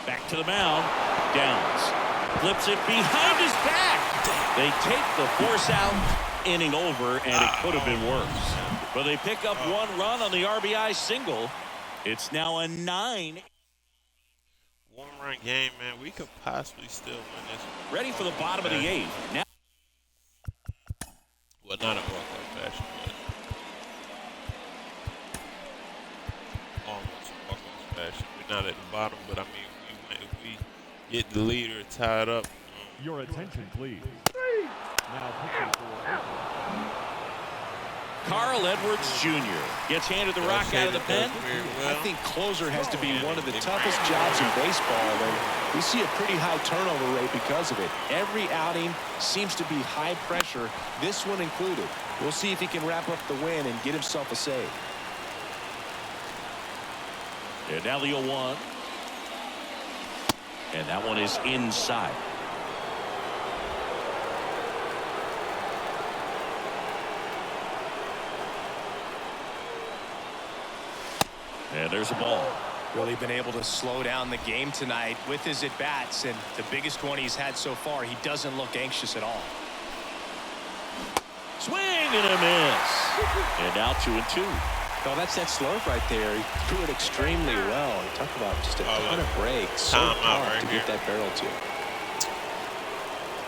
Back to the mound. Downs. Flips it behind his back. They take the force out. Inning over, and it could have been worse. But they pick up 1 run on the RBI single. It's now a 9. 1-run game, man. We could possibly still win this one. Ready for the bottom of the 8th. Now, well, not a walk-off fashion, but almost a walk-off fashion. We're not at the bottom, but I mean, if we get the leader tied up. Your attention, please. Now pitching for Oakland. Carl Edwards Jr. gets handed the rock out of the pen. I think closer has to be one of the toughest jobs in baseball, and we see a pretty high turnover rate because of it. Every outing seems to be high pressure, this one included. We'll see if he can wrap up the win and get himself a save. And now the 0-1. And that one is inside. And there's a ball. Really been able to slow down the game tonight with his at-bats, and the biggest one he's had so far. He doesn't look anxious at all. Swing and a miss. And now 2-2. Oh, that's that slurve right there. He threw it extremely well. Talk about just a ton of breaks. So tough to get that barrel to.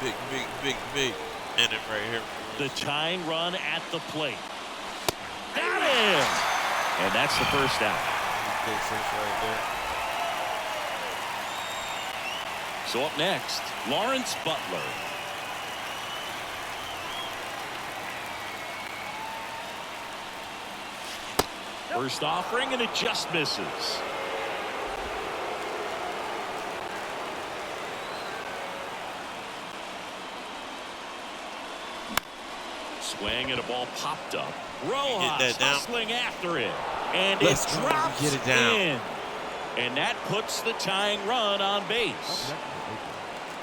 Big. And it right here. The tying run at the plate. Got him! And that's the first out. Big sense right there. So up next, Lawrence Butler. First offering, and it just misses. Swing, and a ball popped up. Rojas hustling after it. And it drops in. And that puts the tying run on base.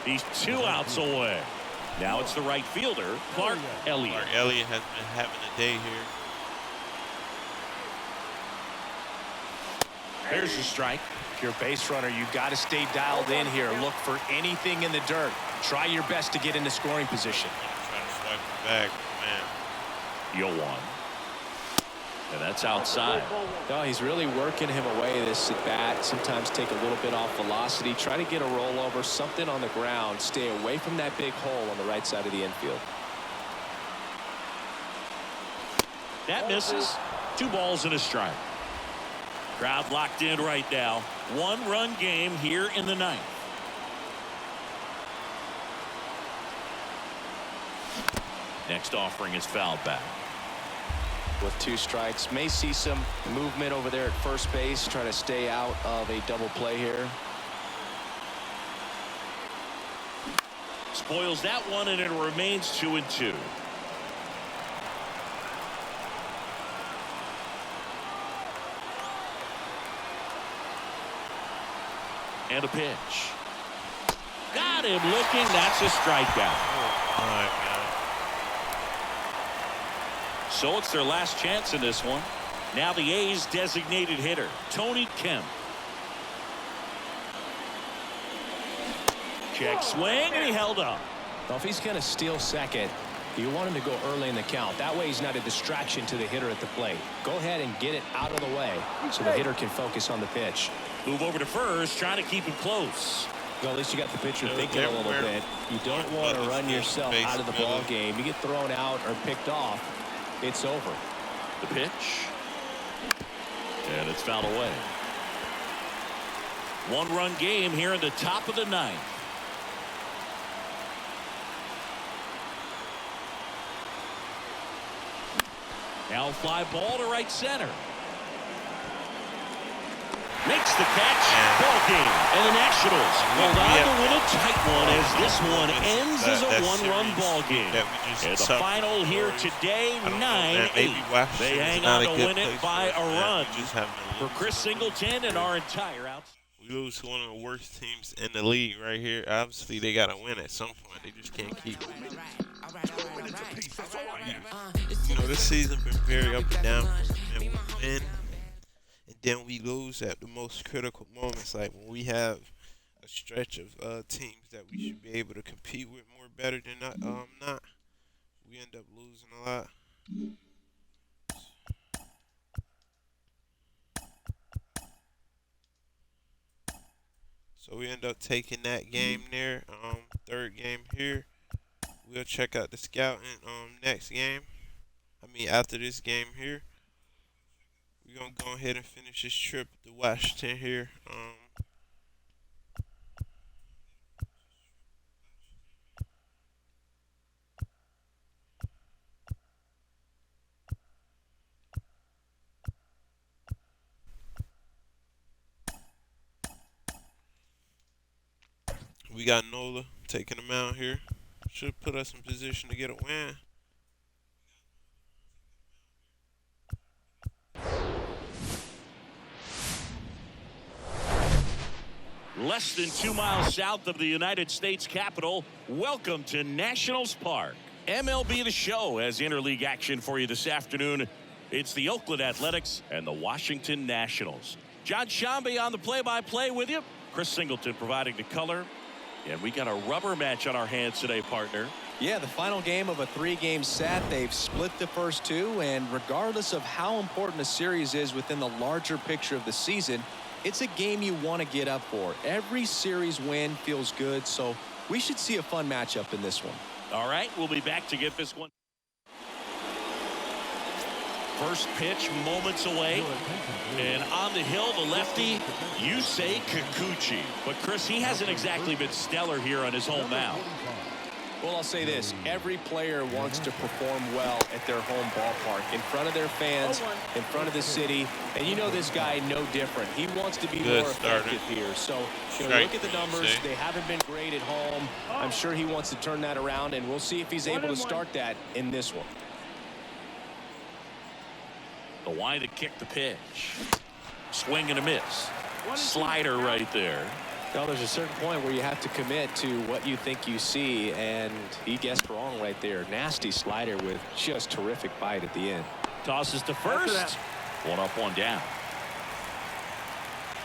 He's 2 outs away. Now it's the right fielder, Clark Elliott. Clark Elliott has been having a day here. There's the strike. If you're a base runner, you've got to stay dialed in here. Look for anything in the dirt. Try your best to get into scoring position. Trying to swipe it back, man. 0-1. And that's outside. No, he's really working him away this at bat. Sometimes take a little bit off velocity. Try to get a rollover, something on the ground. Stay away from that big hole on the right side of the infield. That misses. 2 balls and a strike. Crowd locked in right now. 1-run game here in the 9th. Next offering is fouled back. With 2 strikes, may see some movement over there at first base. Try to stay out of a double play here. Spoils that one, and it remains 2-2. And a pitch. Got him looking. That's a strikeout. Oh my God. So it's their last chance in this one. Now the A's designated hitter, Tony Kemp. Check swing, and he held up. Well, if he's going to steal second, you want him to go early in the count. That way he's not a distraction to the hitter at the plate. Go ahead and get it out of the way so the hitter can focus on the pitch. Move over to first, trying to keep him close. Well, at least you got the pitcher thinking a little bit. You don't want to run yourself out of the ball game. You get thrown out or picked off, it's over. The pitch. And it's fouled away. 1-run game here in the top of the 9th. Now fly ball to right center. Makes the catch. Ball game. And the Nationals hold on to win a tight one as this one ends as a 1-run ball game. And the final here today, 9-8. They hang on to win it by a run. For Chris Singleton and our entire outs. We lose to one of the worst teams in the league right here. Obviously, they got to win at some point. They just can't keep winning. You know, this season been very up and down. And we win, and then we lose at the most critical moments. Like when we have a stretch of teams that we should be able to compete with more better than not. We end up losing a lot. So we end up taking that game there. Third game here. We'll check out the scouting next game. After this game here. We're going to go ahead and finish this trip to Washington here. We got Nola taking him out here. Should put us in position to get a win. Less than 2 miles south of the United States Capitol, welcome to Nationals Park. MLB The Show has interleague action for you this afternoon. It's the Oakland Athletics and the Washington Nationals. John Shambi on the play-by-play with you. Chris Singleton providing the color. And we got a rubber match on our hands today, partner. Yeah, the final game of a 3-game set. They've split the first 2, and regardless of how important a series is within the larger picture of the season, it's a game you want to get up for. Every series win feels good, so we should see a fun matchup in this one. All right, we'll be back to get this one. First pitch moments away. And on the hill, the lefty, Yusei Kikuchi. But, Chris, he hasn't exactly been stellar here on his home mound. Well, I'll say this. Every player wants to perform well at their home ballpark, in front of their fans, in front of the city. And you know this guy no different. He wants to be more effective here. So, look at the numbers. They haven't been great at home. I'm sure he wants to turn that around, and we'll see if he's able to start that in this one. The wind to kick the pitch. Swing and a miss. Slider right there. Well, there's a certain point where you have to commit to what you think you see, and he guessed wrong right there. Nasty slider with just terrific bite at the end. Tosses to first. 1 up, 1 down.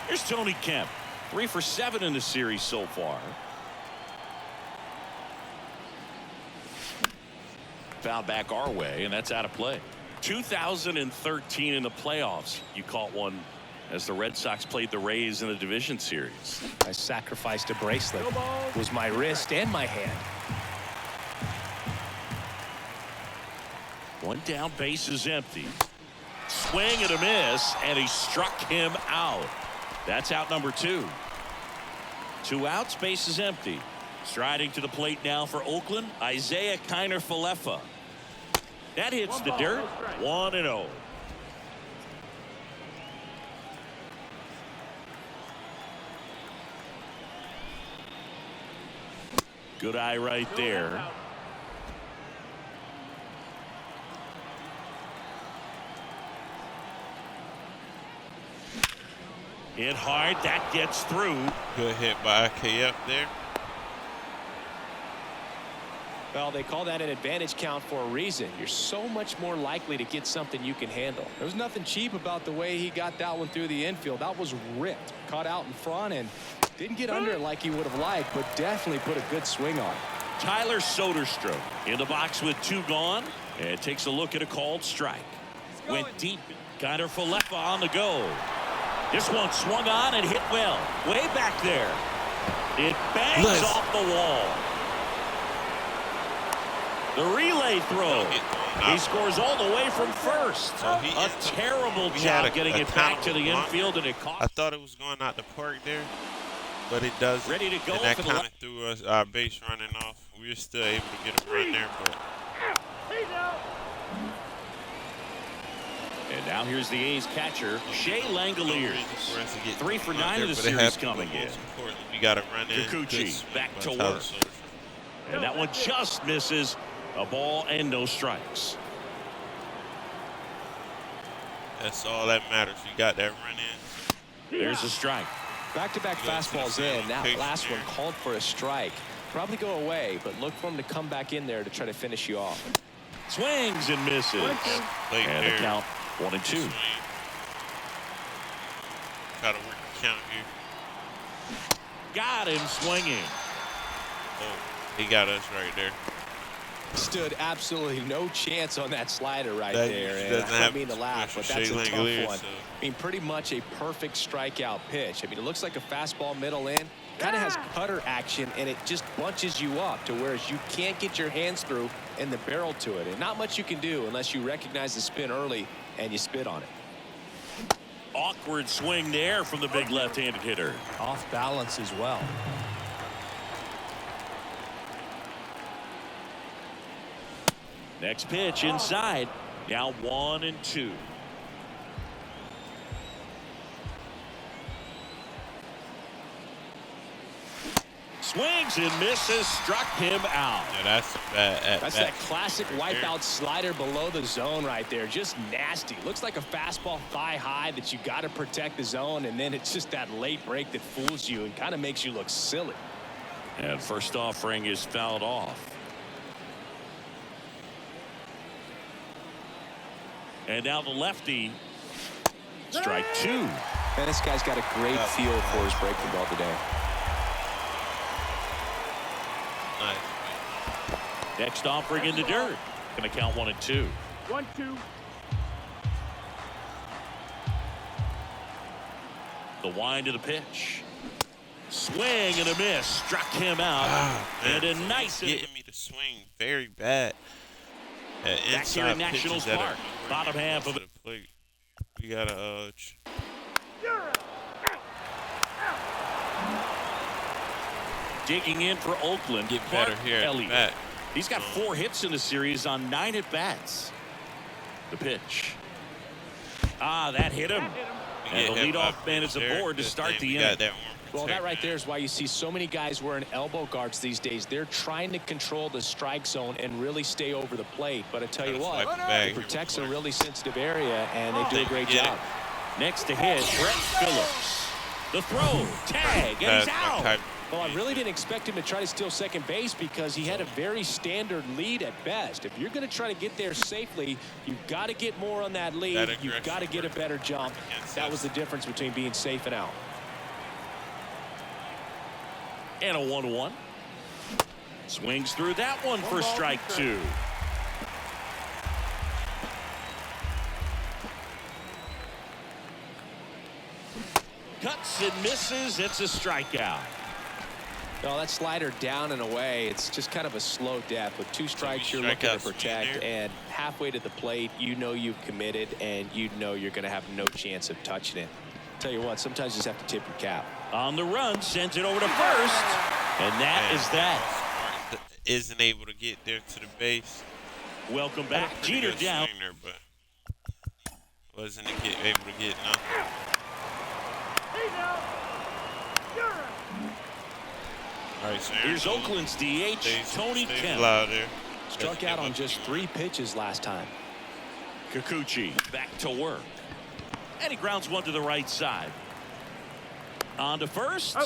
Here's Tony Kemp. 3 for 7 in the series so far. Foul back our way, and that's out of play. 2013 in the playoffs, you caught one as the Red Sox played the Rays in the division series. I sacrificed a bracelet. It was my wrist and my hand. 1 down, base is empty. Swing and a miss, and he struck him out. That's out number 2. 2 outs, base is empty. Striding to the plate now for Oakland, Isaiah Kiner-Falefa. That hits the dirt. 1-0. Good eye right there. Hit hard. That gets through. Good hit by IKF there. Well, they call that an advantage count for a reason. You're so much more likely to get something you can handle. There was nothing cheap about the way he got that one through the infield. That was ripped. Caught out in front and didn't get under it like he would have liked, but definitely put a good swing on it. Tyler Soderstrom in the box with 2 gone, and takes a look at a called strike. Went deep. Kiner-Falefa on the go. This one swung on and hit well. Way back there. It bangs off the wall. The relay throw. He scores all the way from first. A terrible job getting it back to the infield, and it caught. I thought it was going out the park there, but it doesn't. Ready to go. And that kind of threw us our base running off. We were still able to get a run there, but. And now here's the A's catcher, Shea Langoliers. 3 for 9 in the series coming in. We got to run in. Kikuchi back to work. And that one just misses. A ball and no strikes. That's all that matters. You got that run in. There's a strike. Back-to-back fastballs in. That last one called for a strike. Probably go away, but look for him to come back in there to try to finish you off. Swings and misses. And the count 1-2. Try to work the count here. Got him swinging. Oh, he got us right there. Stood absolutely no chance on that slider right there. And I don't mean to laugh, but that's a tough one. So. I mean, pretty much a perfect strikeout pitch. I mean, it looks like a fastball middle in. Kind of has cutter action, and it just bunches you up to whereas you can't get your hands through and the barrel to it. And not much you can do unless you recognize the spin early and you spit on it. Awkward swing there from the big left-handed hitter. Off balance as well. Next pitch inside. Now 1-2. Swings and misses. Struck him out. Yeah, that's bad. That's that classic wipeout slider below the zone right there. Just nasty. Looks like a fastball thigh high that you got to protect the zone, and then it's just that late break that fools you and kind of makes you look silly. And first offering is fouled off. And now the lefty. Strike 2. Man, this guy's got a great feel for his breaking ball today. Nice. Next offering in the dirt. Going to count 1-2. 1-2. The wind of the pitch. Swing and a miss. Struck him out. And a nice. Getting me to swing very bad. Back here in Nationals Park. Bottom half of it. plate. We gotta Digging in for Oakland. get better here at the bat. He's got 4 hits in the series on 9 at-bats. The pitch. That hit him. And the leadoff man is aboard to start the inning. Well, that right there is why you see so many guys wearing elbow guards these days. They're trying to control the strike zone and really stay over the plate. But I tell you what, it protects a really sensitive area, and they do a great job. Next to hit, Brett Phillips. The throw, tag, and he's out. Well, I really didn't expect him to try to steal second base because he had a very standard lead at best. If you're going to try to get there safely, you've got to get more on that lead. You've got to get a better jump. That was the difference between being safe and out. And a 1-1. Swings through that one for strike 2. Cuts and misses. It's a strikeout. Well, that slider down and away, it's just kind of a slow death. With 2 strikes, you're looking to protect, and halfway to the plate, you know you've committed, and you know you're going to have no chance of touching it. Tell you what, sometimes you just have to tip your cap. On the run, sends it over to first, and that is that. Isn't able to get there to the base. Welcome back. Jeter down. There, but wasn't able to get nothing. All right, so here's Oakland's DH, Tony Kemp. Struck out on just 3 pitches last time. Kikuchi back to work. And he grounds one to the right side. On to first.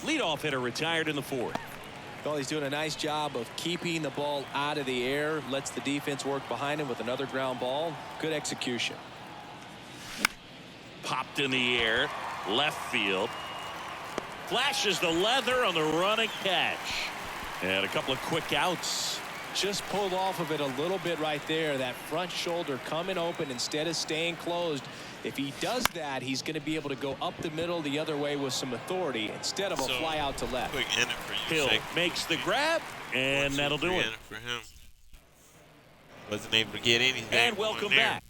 Leadoff hitter retired in the 4th. Well, he's doing a nice job of keeping the ball out of the air. Lets the defense work behind him with another ground ball. Good execution. Popped in the air. Left field. Flashes the leather on the running catch. And a couple of quick outs. Just pulled off of it a little bit right there. That front shoulder coming open instead of staying closed. If he does that, he's going to be able to go up the middle the other way with some authority instead of a fly out to left. Quick inning for you. Hill makes the grab, and that'll do it. For him. Wasn't able to get anything. And welcome back.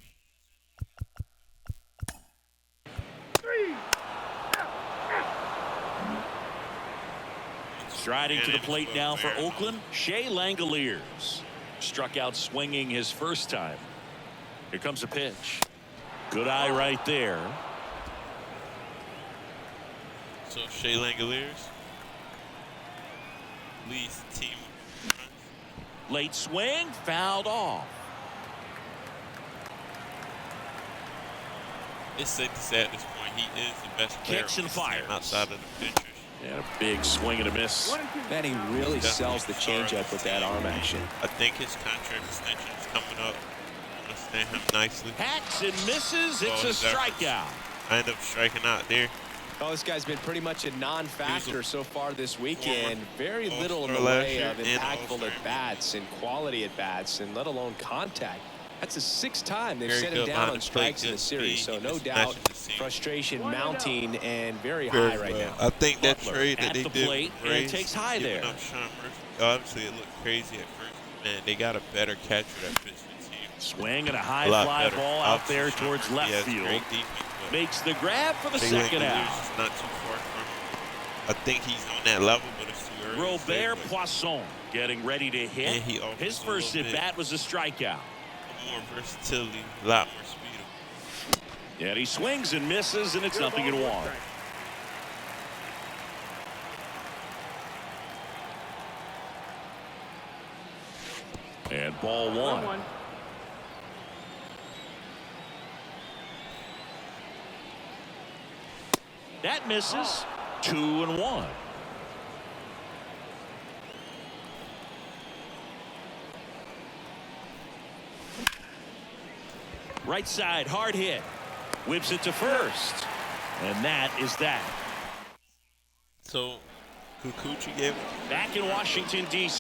Striding to the plate now for Oakland, Shea Langoliers. Struck out swinging his first time. Here comes a pitch. Good eye right there. So Shea Langoliers leads the team. Late swing, fouled off. It's safe to say at this point he is the best player Kicks and fires outside of the pitchers. And a big swing and a miss. Man, he really sells the changeup with that arm action. I think his contract extension is coming up. Understand him nicely. Hacks and misses. It's a strikeout. I end up striking out there. Oh, this guy's been pretty much a non-factor so far this weekend. Very little in the way of impactful at-bats and quality at-bats, and let alone contact. That's the 6th time they've set him down on strikes in the series, so no doubt frustration mounting and very high right now. I think that trade that they did and takes high there. Obviously, it looked crazy at first. Man, they got a better catcher that fits the team. Swing and a high fly ball out there towards left field. Makes the grab for the second out. Not too far from him. I think he's on that level, but it's too early. Robert Poisson getting ready to hit. His first at bat was a strikeout. More versatility, a lot more speed. And he swings and misses, and it's 0-1. And ball 1. That misses. 2-1. Right side, hard hit. Whips it to first. And that is that. So, Kikuchi gave it. Back in Washington, D.C.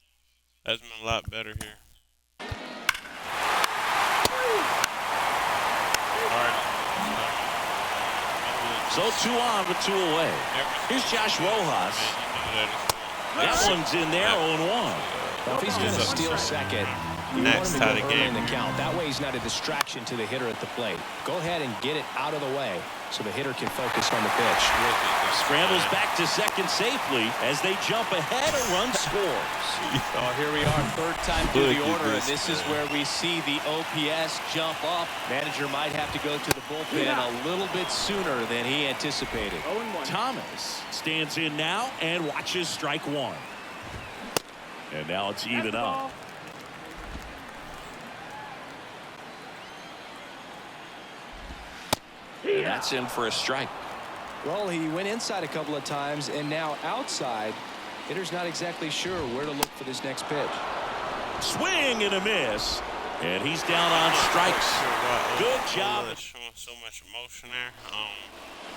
That's been a lot better here. So 2 on with 2 away. Here's Josh Rojas. That one's in there, 0-1. Well, if he's going to steal second, You Next want him to tie go the early game. in the count. That way he's not a distraction to the hitter at the plate. Go ahead and get it out of the way so the hitter can focus on the pitch. Scrambles back to second safely as they jump ahead. A run scores. Oh, here we are, third time through the order, and this is where we see the OPS jump up. Manager might have to go to the bullpen a little bit sooner than he anticipated. Thomas stands in now and watches strike one. And now it's even up. And that's in for a strike. Well, he went inside a couple of times, and now outside. Hitter's not exactly sure where to look for this next pitch. Swing and a miss. And he's down on strikes. Good job. Showing so much emotion there.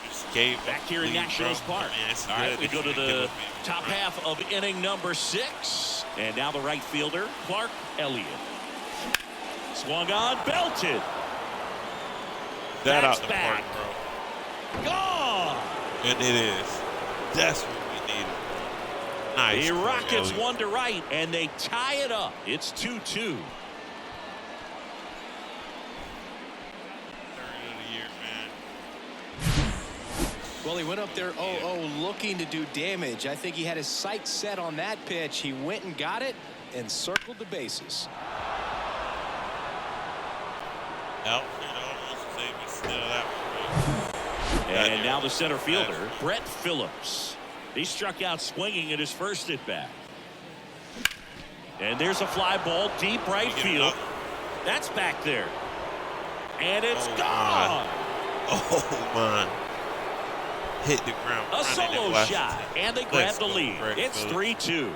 Just gave back here in Nationals Park. All right, we go to the top half of inning number 6. And now the right fielder, Clark Elliott. Swung on, belted. That That's out the back. park, bro. Gone. And it is. That's what we needed. Nice. The Rockets one to right, and they tie it up. It's 2-2. Well, he went up there 0-0 looking to do damage. I think he had his sights set on that pitch. He went and got it and circled the bases. And now the center fielder, Brett Phillips. He struck out swinging at his first at bat. And there's a fly ball deep right field. That's back there. And it's gone. Oh, my. Hit the ground. A solo shot, and they grab the lead. It's 3-2.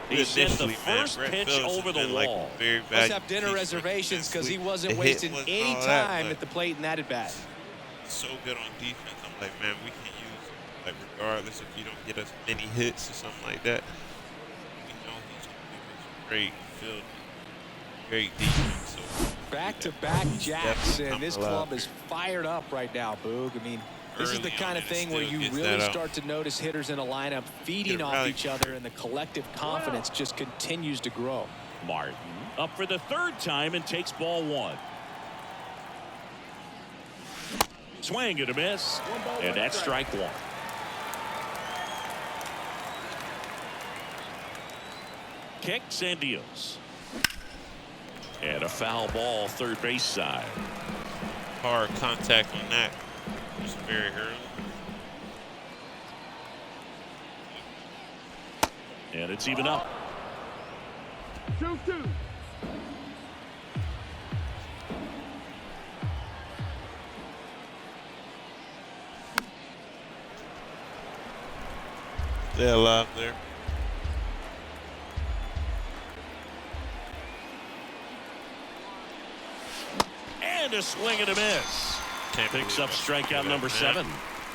He sent the first pitch over the wall. Must have dinner reservations because he wasn't wasting any time at the plate in that at bat. So good on defense. I'm like, man, we can use, like, regardless if you don't get us many hits or something like that, we know he's going to give us great field, great defense. So back-to-back jacks, and this club is fired up right now, Boog. I mean, this is the kind of thing where you really start to notice hitters in a lineup feeding off each other, and the collective confidence just continues to grow. Martin up for the third time and takes ball one. Swing and a miss, and that's strike one. Kicks and deals. And a foul ball third base side. Hard contact on that. It's very early. And it's even up. 2-2. They're alive there. And a swing and a miss. Picks up strikeout number 7.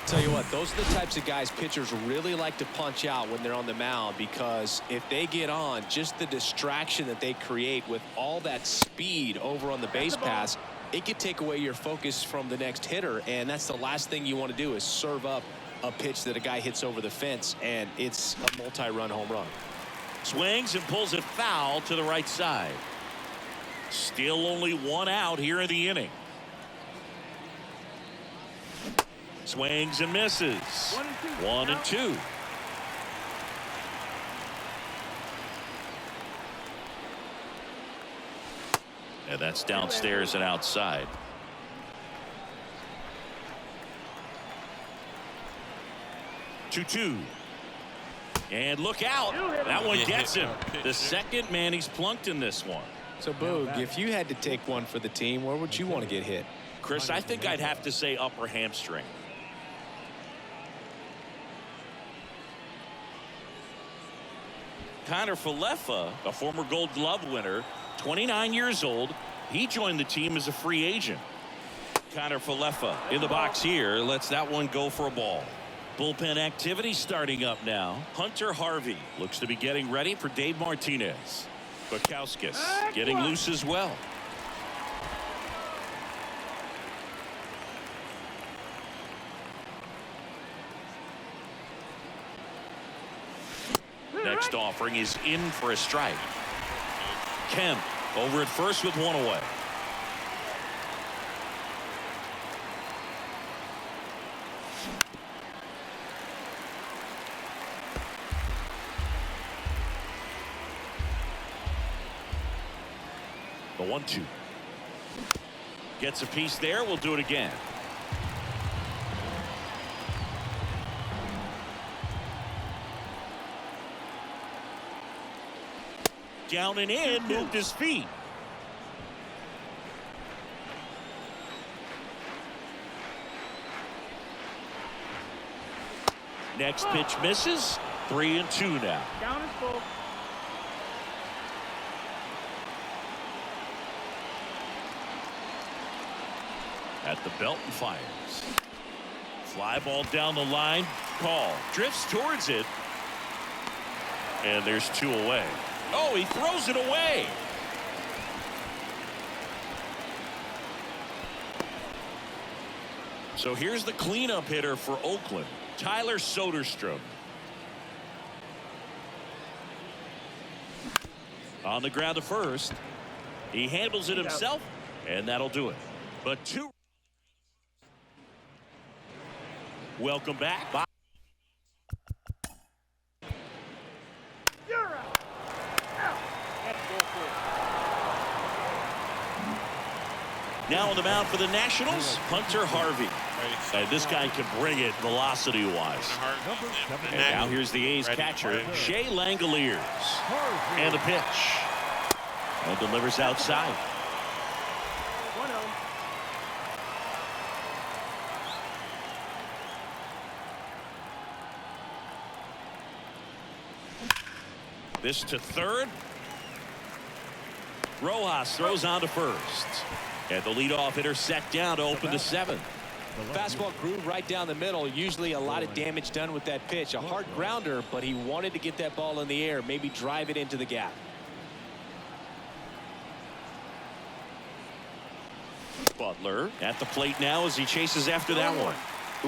Tell you what, those are the types of guys pitchers really like to punch out when they're on the mound, because if they get on, just the distraction that they create with all that speed over on the base pass, it could take away your focus from the next hitter, and that's the last thing you want to do is serve up a pitch that a guy hits over the fence, and it's a multi-run home run. Swings and pulls it foul to the right side. Still only one out here in the inning. Swings and misses. 1-2. And that's downstairs and outside. Two. And look out. That one gets him. The second man he's plunked in this one. So, Boog, if you had to take one for the team, where would you want to get hit? Chris, I think I'd have to say upper hamstring. Connor Falefa, a former Gold Glove winner, 29 years old. He joined the team as a free agent. Connor Falefa in the box here. Lets that one go for a ball. Bullpen activity starting up now. Hunter Harvey looks to be getting ready for Dave Martinez. Bukowskis getting loose as well. Next offering is in for a strike. Kemp Over at first with one away. The 1-2. Gets a piece there. We'll do it again. Down and in, moved his feet. Next pitch misses. 3-2 now. Down and full. At the belt and fires. Fly ball down the line. Call. Drifts towards it. And there's 2 away. Oh, he throws it away. So here's the cleanup hitter for Oakland, Tyler Soderstrom. On the ground to first. He handles it himself, and that'll do it. But 2. Welcome back. Now on the mound for the Nationals, Hunter Harvey. And this guy can bring it velocity-wise. And now here's the A's catcher, Shea Langoliers. And the pitch. And delivers outside. 1-0. This to third. Rojas throws on to first. And the leadoff hitter set down to open the 7th. Fastball groove right down the middle. Usually a lot of damage done with that pitch. A hard grounder, but he wanted to get that ball in the air, maybe drive it into the gap. Butler at the plate now as he chases after that one.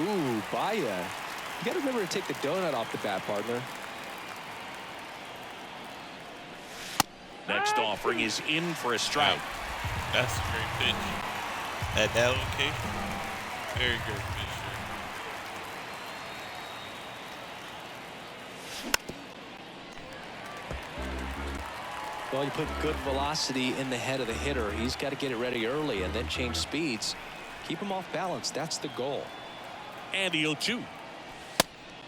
Ooh, Baya. You got to remember to take the donut off the bat, partner. Next offering is in for a strike. That's a great pitch. At that location, very good pitch. Well, you put good velocity in the head of the hitter. He's got to get it ready early and then change speeds. Keep him off balance. That's the goal. And the 0-2.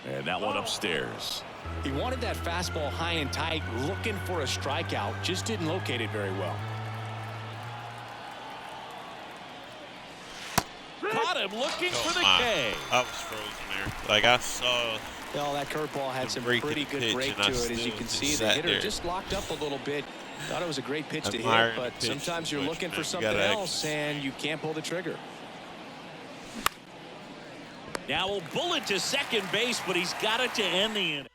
And that one upstairs. He wanted that fastball high and tight, looking for a strikeout. Just didn't locate it very well. Caught him looking for the K. I was frozen there. Like I saw. Well, that curveball had some pretty good break to it. As you can see, the hitter just locked up a little bit. Thought it was a great pitch to hit, but sometimes you're looking for something else and you can't pull the trigger. Now a bullet to second base, but he's got it to end the inning.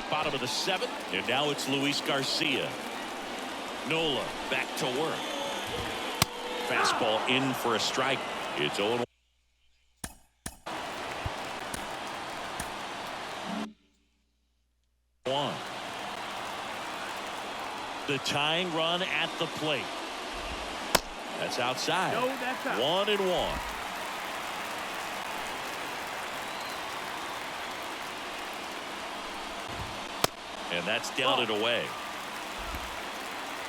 Bottom of the 7th, and now it's Luis Garcia. Nola back to work. Fastball in for a strike. It's 0-1. The tying run at the plate. That's outside. No, that's out. 1-1. And that's down and away.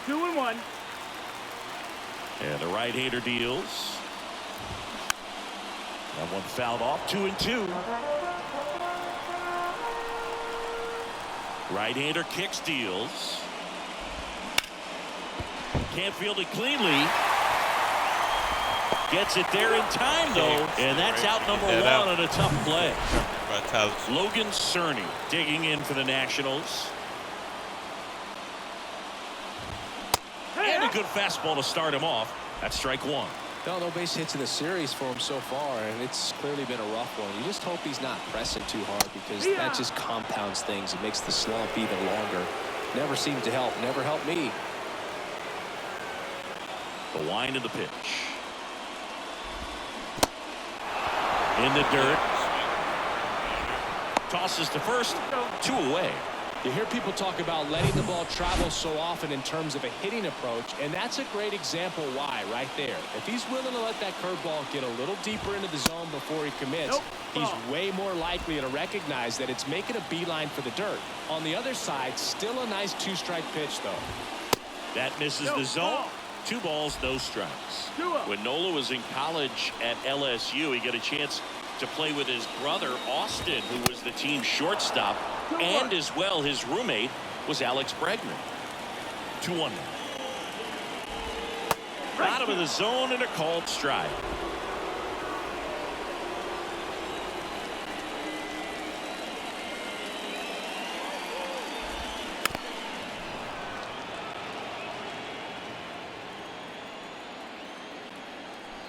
2-1. And the right-hander deals. That one fouled off. 2-2. Right-hander kicks, deals. Can't field it cleanly. Gets it there in time, though. And that's out number 1 on a tough play. Logan Cerny digging in for the Nationals. And a good fastball to start him off. That's strike 1. No base hits in the series for him so far, and it's clearly been a rough one. You just hope he's not pressing too hard because that just compounds things. It makes the slump even longer. Never seemed to help. Never helped me. The wind of the pitch. In the dirt. Tosses to first. 2 away. You hear people talk about letting the ball travel so often in terms of a hitting approach, and that's a great example why right there. If he's willing to let that curveball get a little deeper into the zone before he commits, he's way more likely to recognize that it's making a beeline for the dirt. On the other side, still a nice two-strike pitch, though. That misses the zone. 2 balls, no strikes. When Nola was in college at LSU, he got a chance to play with his brother, Austin, who was the team shortstop, and as well his roommate was Alex Bregman. 2-1. Bottom of the zone and a called strike.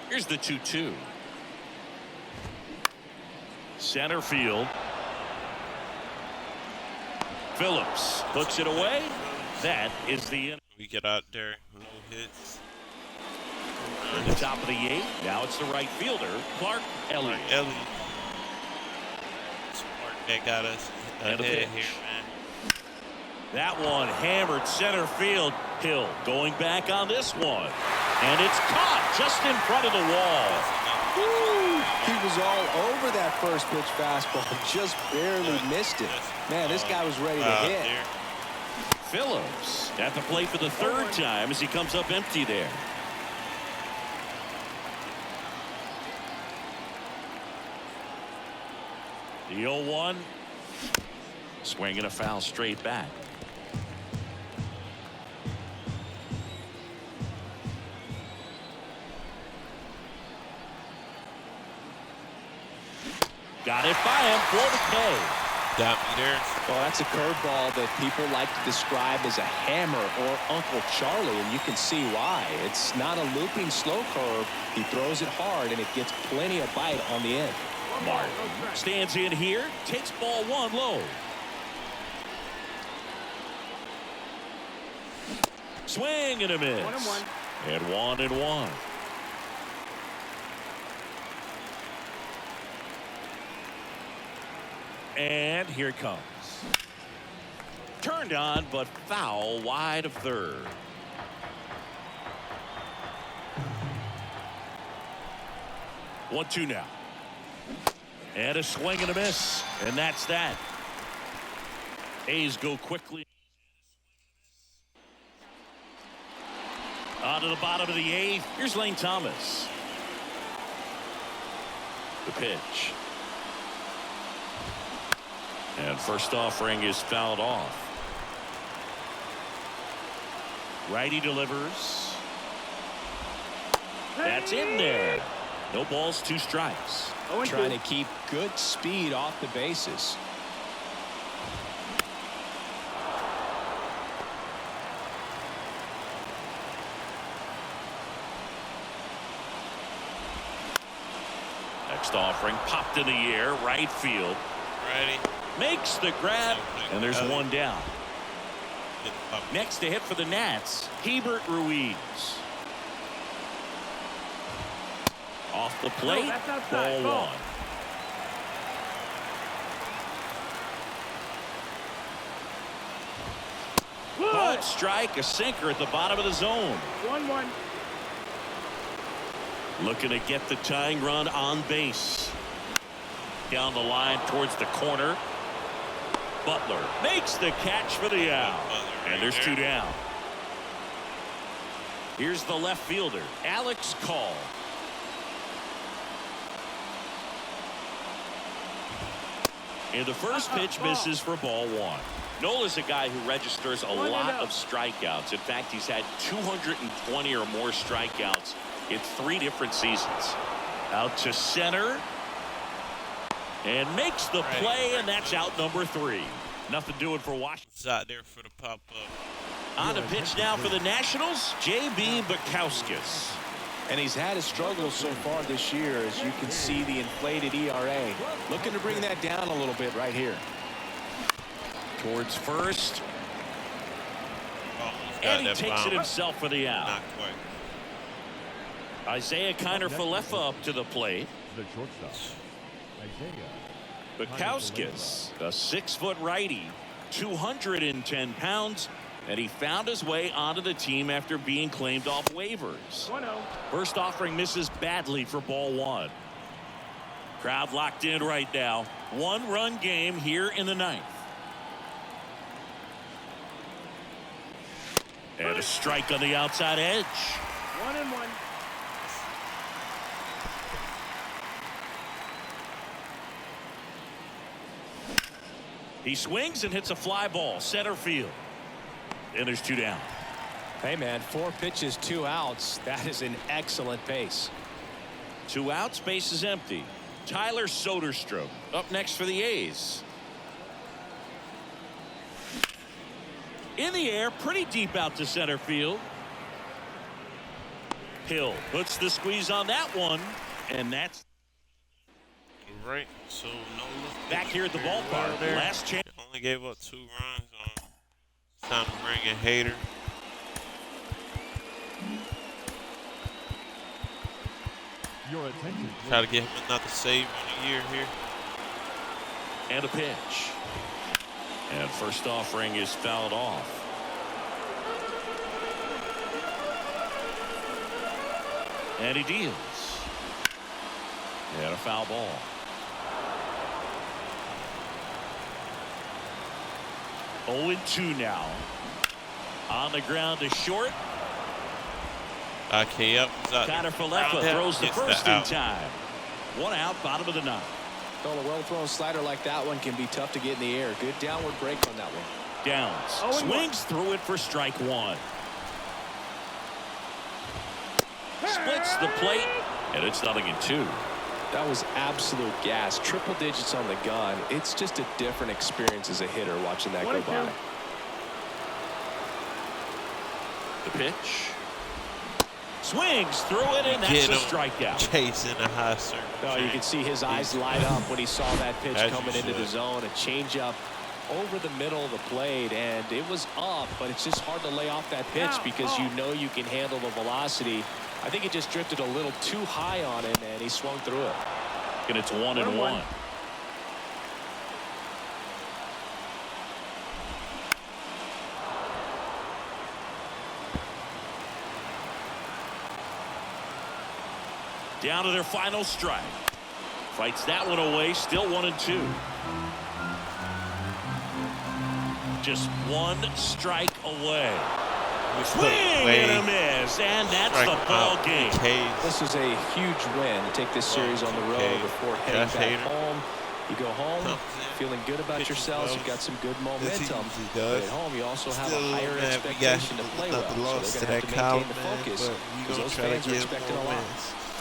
Here's the 2-2. Center field. Phillips hooks it away. That is the end. We get out there, no hits. At the top of the 8th. Now it's the right fielder, Clark Elliott. Smart that got us And a ahead pitch. here, man. That one hammered center field. Hill going back on this one. And it's caught just in front of the wall. Woo! He was all over that first pitch fastball, just barely missed it. Man, this guy was ready to hit. Phillips at the plate for the 3rd time as he comes up empty there. The 0-1. Swinging a foul straight back. Got it by him for the K. Got me there. Well, that's a curveball that people like to describe as a hammer or Uncle Charlie, and you can see why. It's not a looping slow curve. He throws it hard, and it gets plenty of bite on the end. Martin stands in here, takes ball 1 low. Swing and a miss. 1-1. And 1-1. And here it comes. Turned on, but foul wide of 3rd. One, 2 now. And a swing and a miss. And that's that. A's go quickly. On to the bottom of the 8th. Here's Lane Thomas. The pitch. And first offering is fouled off. Righty delivers. That's in there. No balls, 2 strikes. Trying to keep good speed off the bases. Next offering popped in the air, right field. Ready. Makes the grab, and there's 1 down. Next to hit for the Nats, Hebert Ruiz. Off the plate, ball 1. Called strike, a sinker at the bottom of the zone. 1-1. Looking to get the tying run on base. Down the line towards the corner. Butler makes the catch for the out. And there's 2 down. Here's the left fielder, Alex Call. And the first pitch misses for ball 1. Nola's a guy who registers a lot of strikeouts. In fact, he's had 220 or more strikeouts in 3 different seasons. Out to center. And makes the play, and that's out number 3. Nothing doing for Washington. It's out there for the pop-up. On the pitch now for the Nationals, J.B. Bukowskis. And he's had his struggles so far this year, as you can see the inflated ERA. Looking to bring that down a little bit right here. Towards first. Almost And he got that takes bomb. it himself for the out. Not quite. Isaiah Kiner-Falefa up to the plate. The shortstop, Isaiah. Bukowskis, a 6-foot righty, 210 pounds, and he found his way onto the team after being claimed off waivers. 1-0. First offering misses badly for ball one. Crowd locked in right now. One-run game here in the ninth. And a strike on the outside edge. 1-1. He swings and hits a fly ball center field. And there's 2 down. Hey man, 4 pitches, 2 outs. That is an excellent pace. 2 outs, base is empty. Tyler Soderstrom up next for the A's. In the air, pretty deep out to center field. Hill puts the squeeze on that one, and that's Right, so no look back here at the ballpark. Last chance. Only gave up 2 runs. It's time to bring in Hader. Your attention. Try to get him another save on the year here. And a pitch. And first offering is fouled off. And he deals. And a foul ball. Oh, 0-2 now. On the ground to short. IK up. Connor Falefa throws the first in time. 1 out, bottom of the 9th. Well, a well-thrown slider like that one can be tough to get in the air. Good downward break on that one. Downs. Swings through it for strike 1. Splits the plate, and it's 0-2. That was absolute gas. Triple digits on the gun. It's just a different experience as a hitter watching that go by. The pitch. Swings through it, and that's a strikeout. Chasing a high circle. Oh, you can see his eyes light up when he saw that pitch coming into the zone. A changeup over the middle of the plate, and it was up, but it's just hard to lay off that pitch because you know you can handle the velocity. I think it just drifted a little too high on him, and he swung through it. And it's 1-1. Down to their final strike. Fights that one away, still 1-2. Just 1 strike away. Swing and a miss, and that's the ball game. This is a huge win to take this series on the road before heading back home. You go home feeling good about yourselves. You've got some good momentum. But at home, you also have a higher expectation to play well. So they're going to have to maintain the focus because those fans are expecting a lot.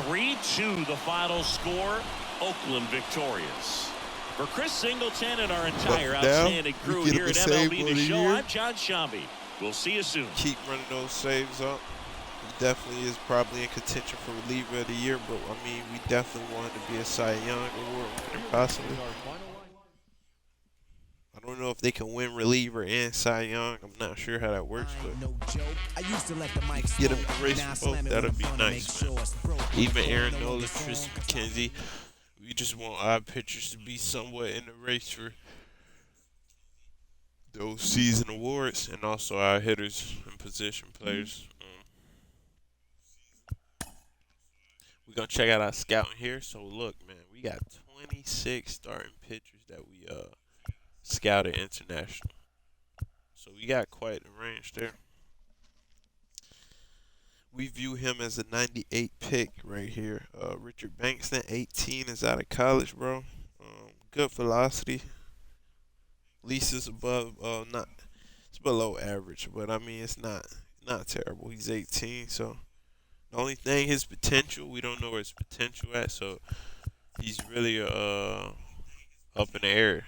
3-2 the final score. Oakland victorious. For Chris Singleton and our entire outstanding crew here at MLB The Show, I'm John Shambi. We'll see you soon. Keep running those saves up. He definitely is probably in contention for reliever of the year, but I mean, we definitely want him to be a Cy Young award winner possibly. I don't know if they can win reliever and Cy Young. I'm not sure how that works, but get him to race for both. That'd be nice, man. Even Aaron Nola, Tristan McKenzie. We just want our pitchers to be somewhat in the race for those season awards, and also our hitters and position players. We're going to check out our scouting here. So, look, man, we got 26 starting pitchers that we scouted international. So, we got quite a range there. We view him as a 98 pick right here. Richard Bankston, 18, is out of college, bro. Good velocity. At least it's above, it's below average, but I mean, it's not terrible. He's 18, so the only thing, his potential, we don't know where his potential at, so he's really up in the air.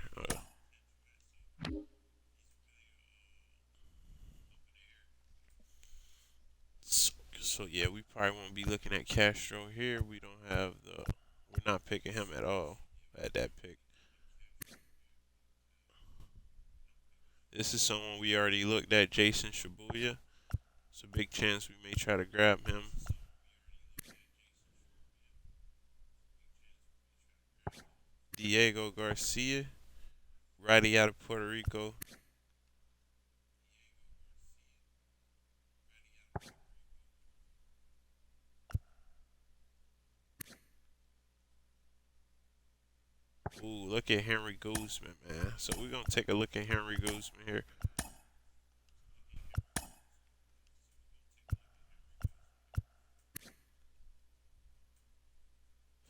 So yeah, we probably won't be looking at Castro here. We're not picking him at all at that pick. This is someone we already looked at, Jason Shibuya. It's a big chance we may try to grab him. Diego Garcia, righty out of Puerto Rico. Ooh, look at Henry Guzman, man. So we're going to take a look at Henry Guzman here.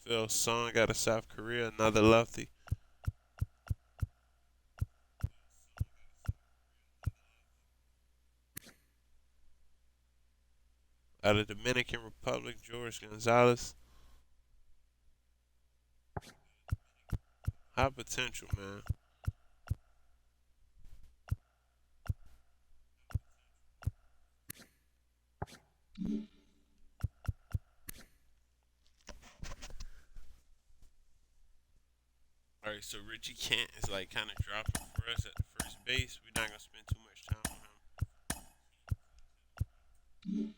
Phil Song out of South Korea, another lefty. Out of Dominican Republic, George Gonzalez. High potential, man. All right, so Richie Kent is like kind of dropping for us at the first base. We're not gonna spend too much time on him.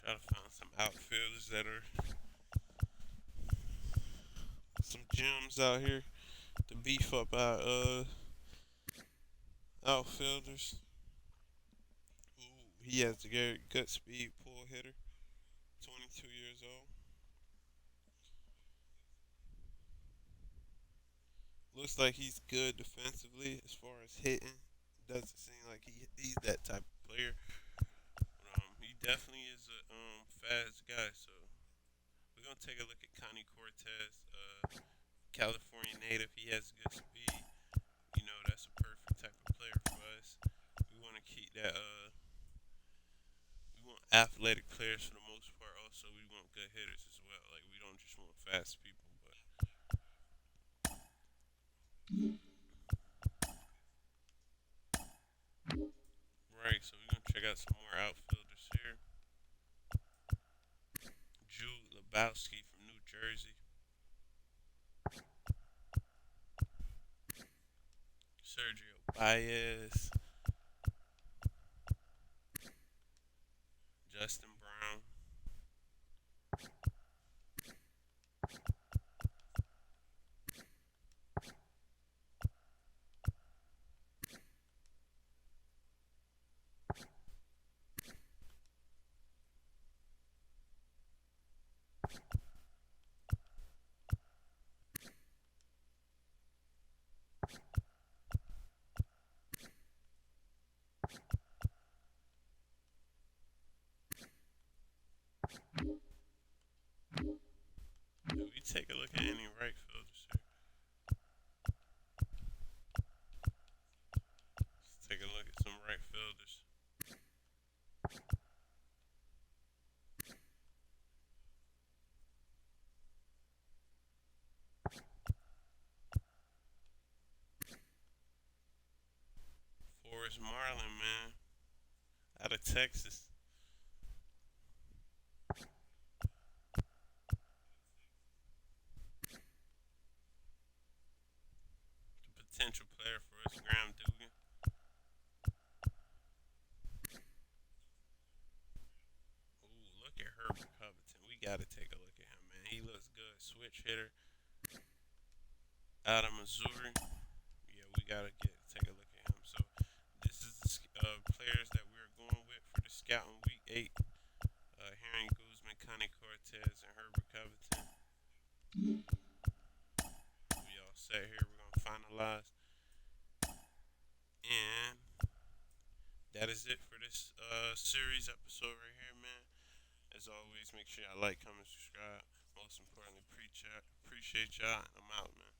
Try to find some outfielders that are some gems out here to beef up our outfielders. Ooh, he has the good speed pull hitter. 22 years old. Looks like he's good defensively as far as hitting. Doesn't seem like he's that type of player. But he definitely is a fast guy. So we're gonna take a look at Connie Cortez, California native. He has good speed. You know, that's a perfect type of player for us. We want to keep that. We want athletic players for the most part. Also, we want good hitters as well. Like we don't just want fast people, but right. So we're gonna check out some more outfielders here. Jude Lebowski from New Jersey. Sergio Baez. Justin Brown. If we take a look at any right fielders here. Let's take a look at some right fielders. Forrest Marlin, man, out of Texas. The potential player for us, Graham Dugan. Ooh, look at Herbert Covington. We got to take a look at him, man. He looks good. Switch hitter out of Missouri. Yeah, we got to take a look at him. So this is the players that we're going with for the Scouting Week 8. Henry Guzman, Connie Cortez, and Herbert Covington. We all set here. We're going to finalize. And that is it for this series episode right here, man. As always, make sure y'all like, comment, subscribe. Most importantly, appreciate y'all. I'm out, man.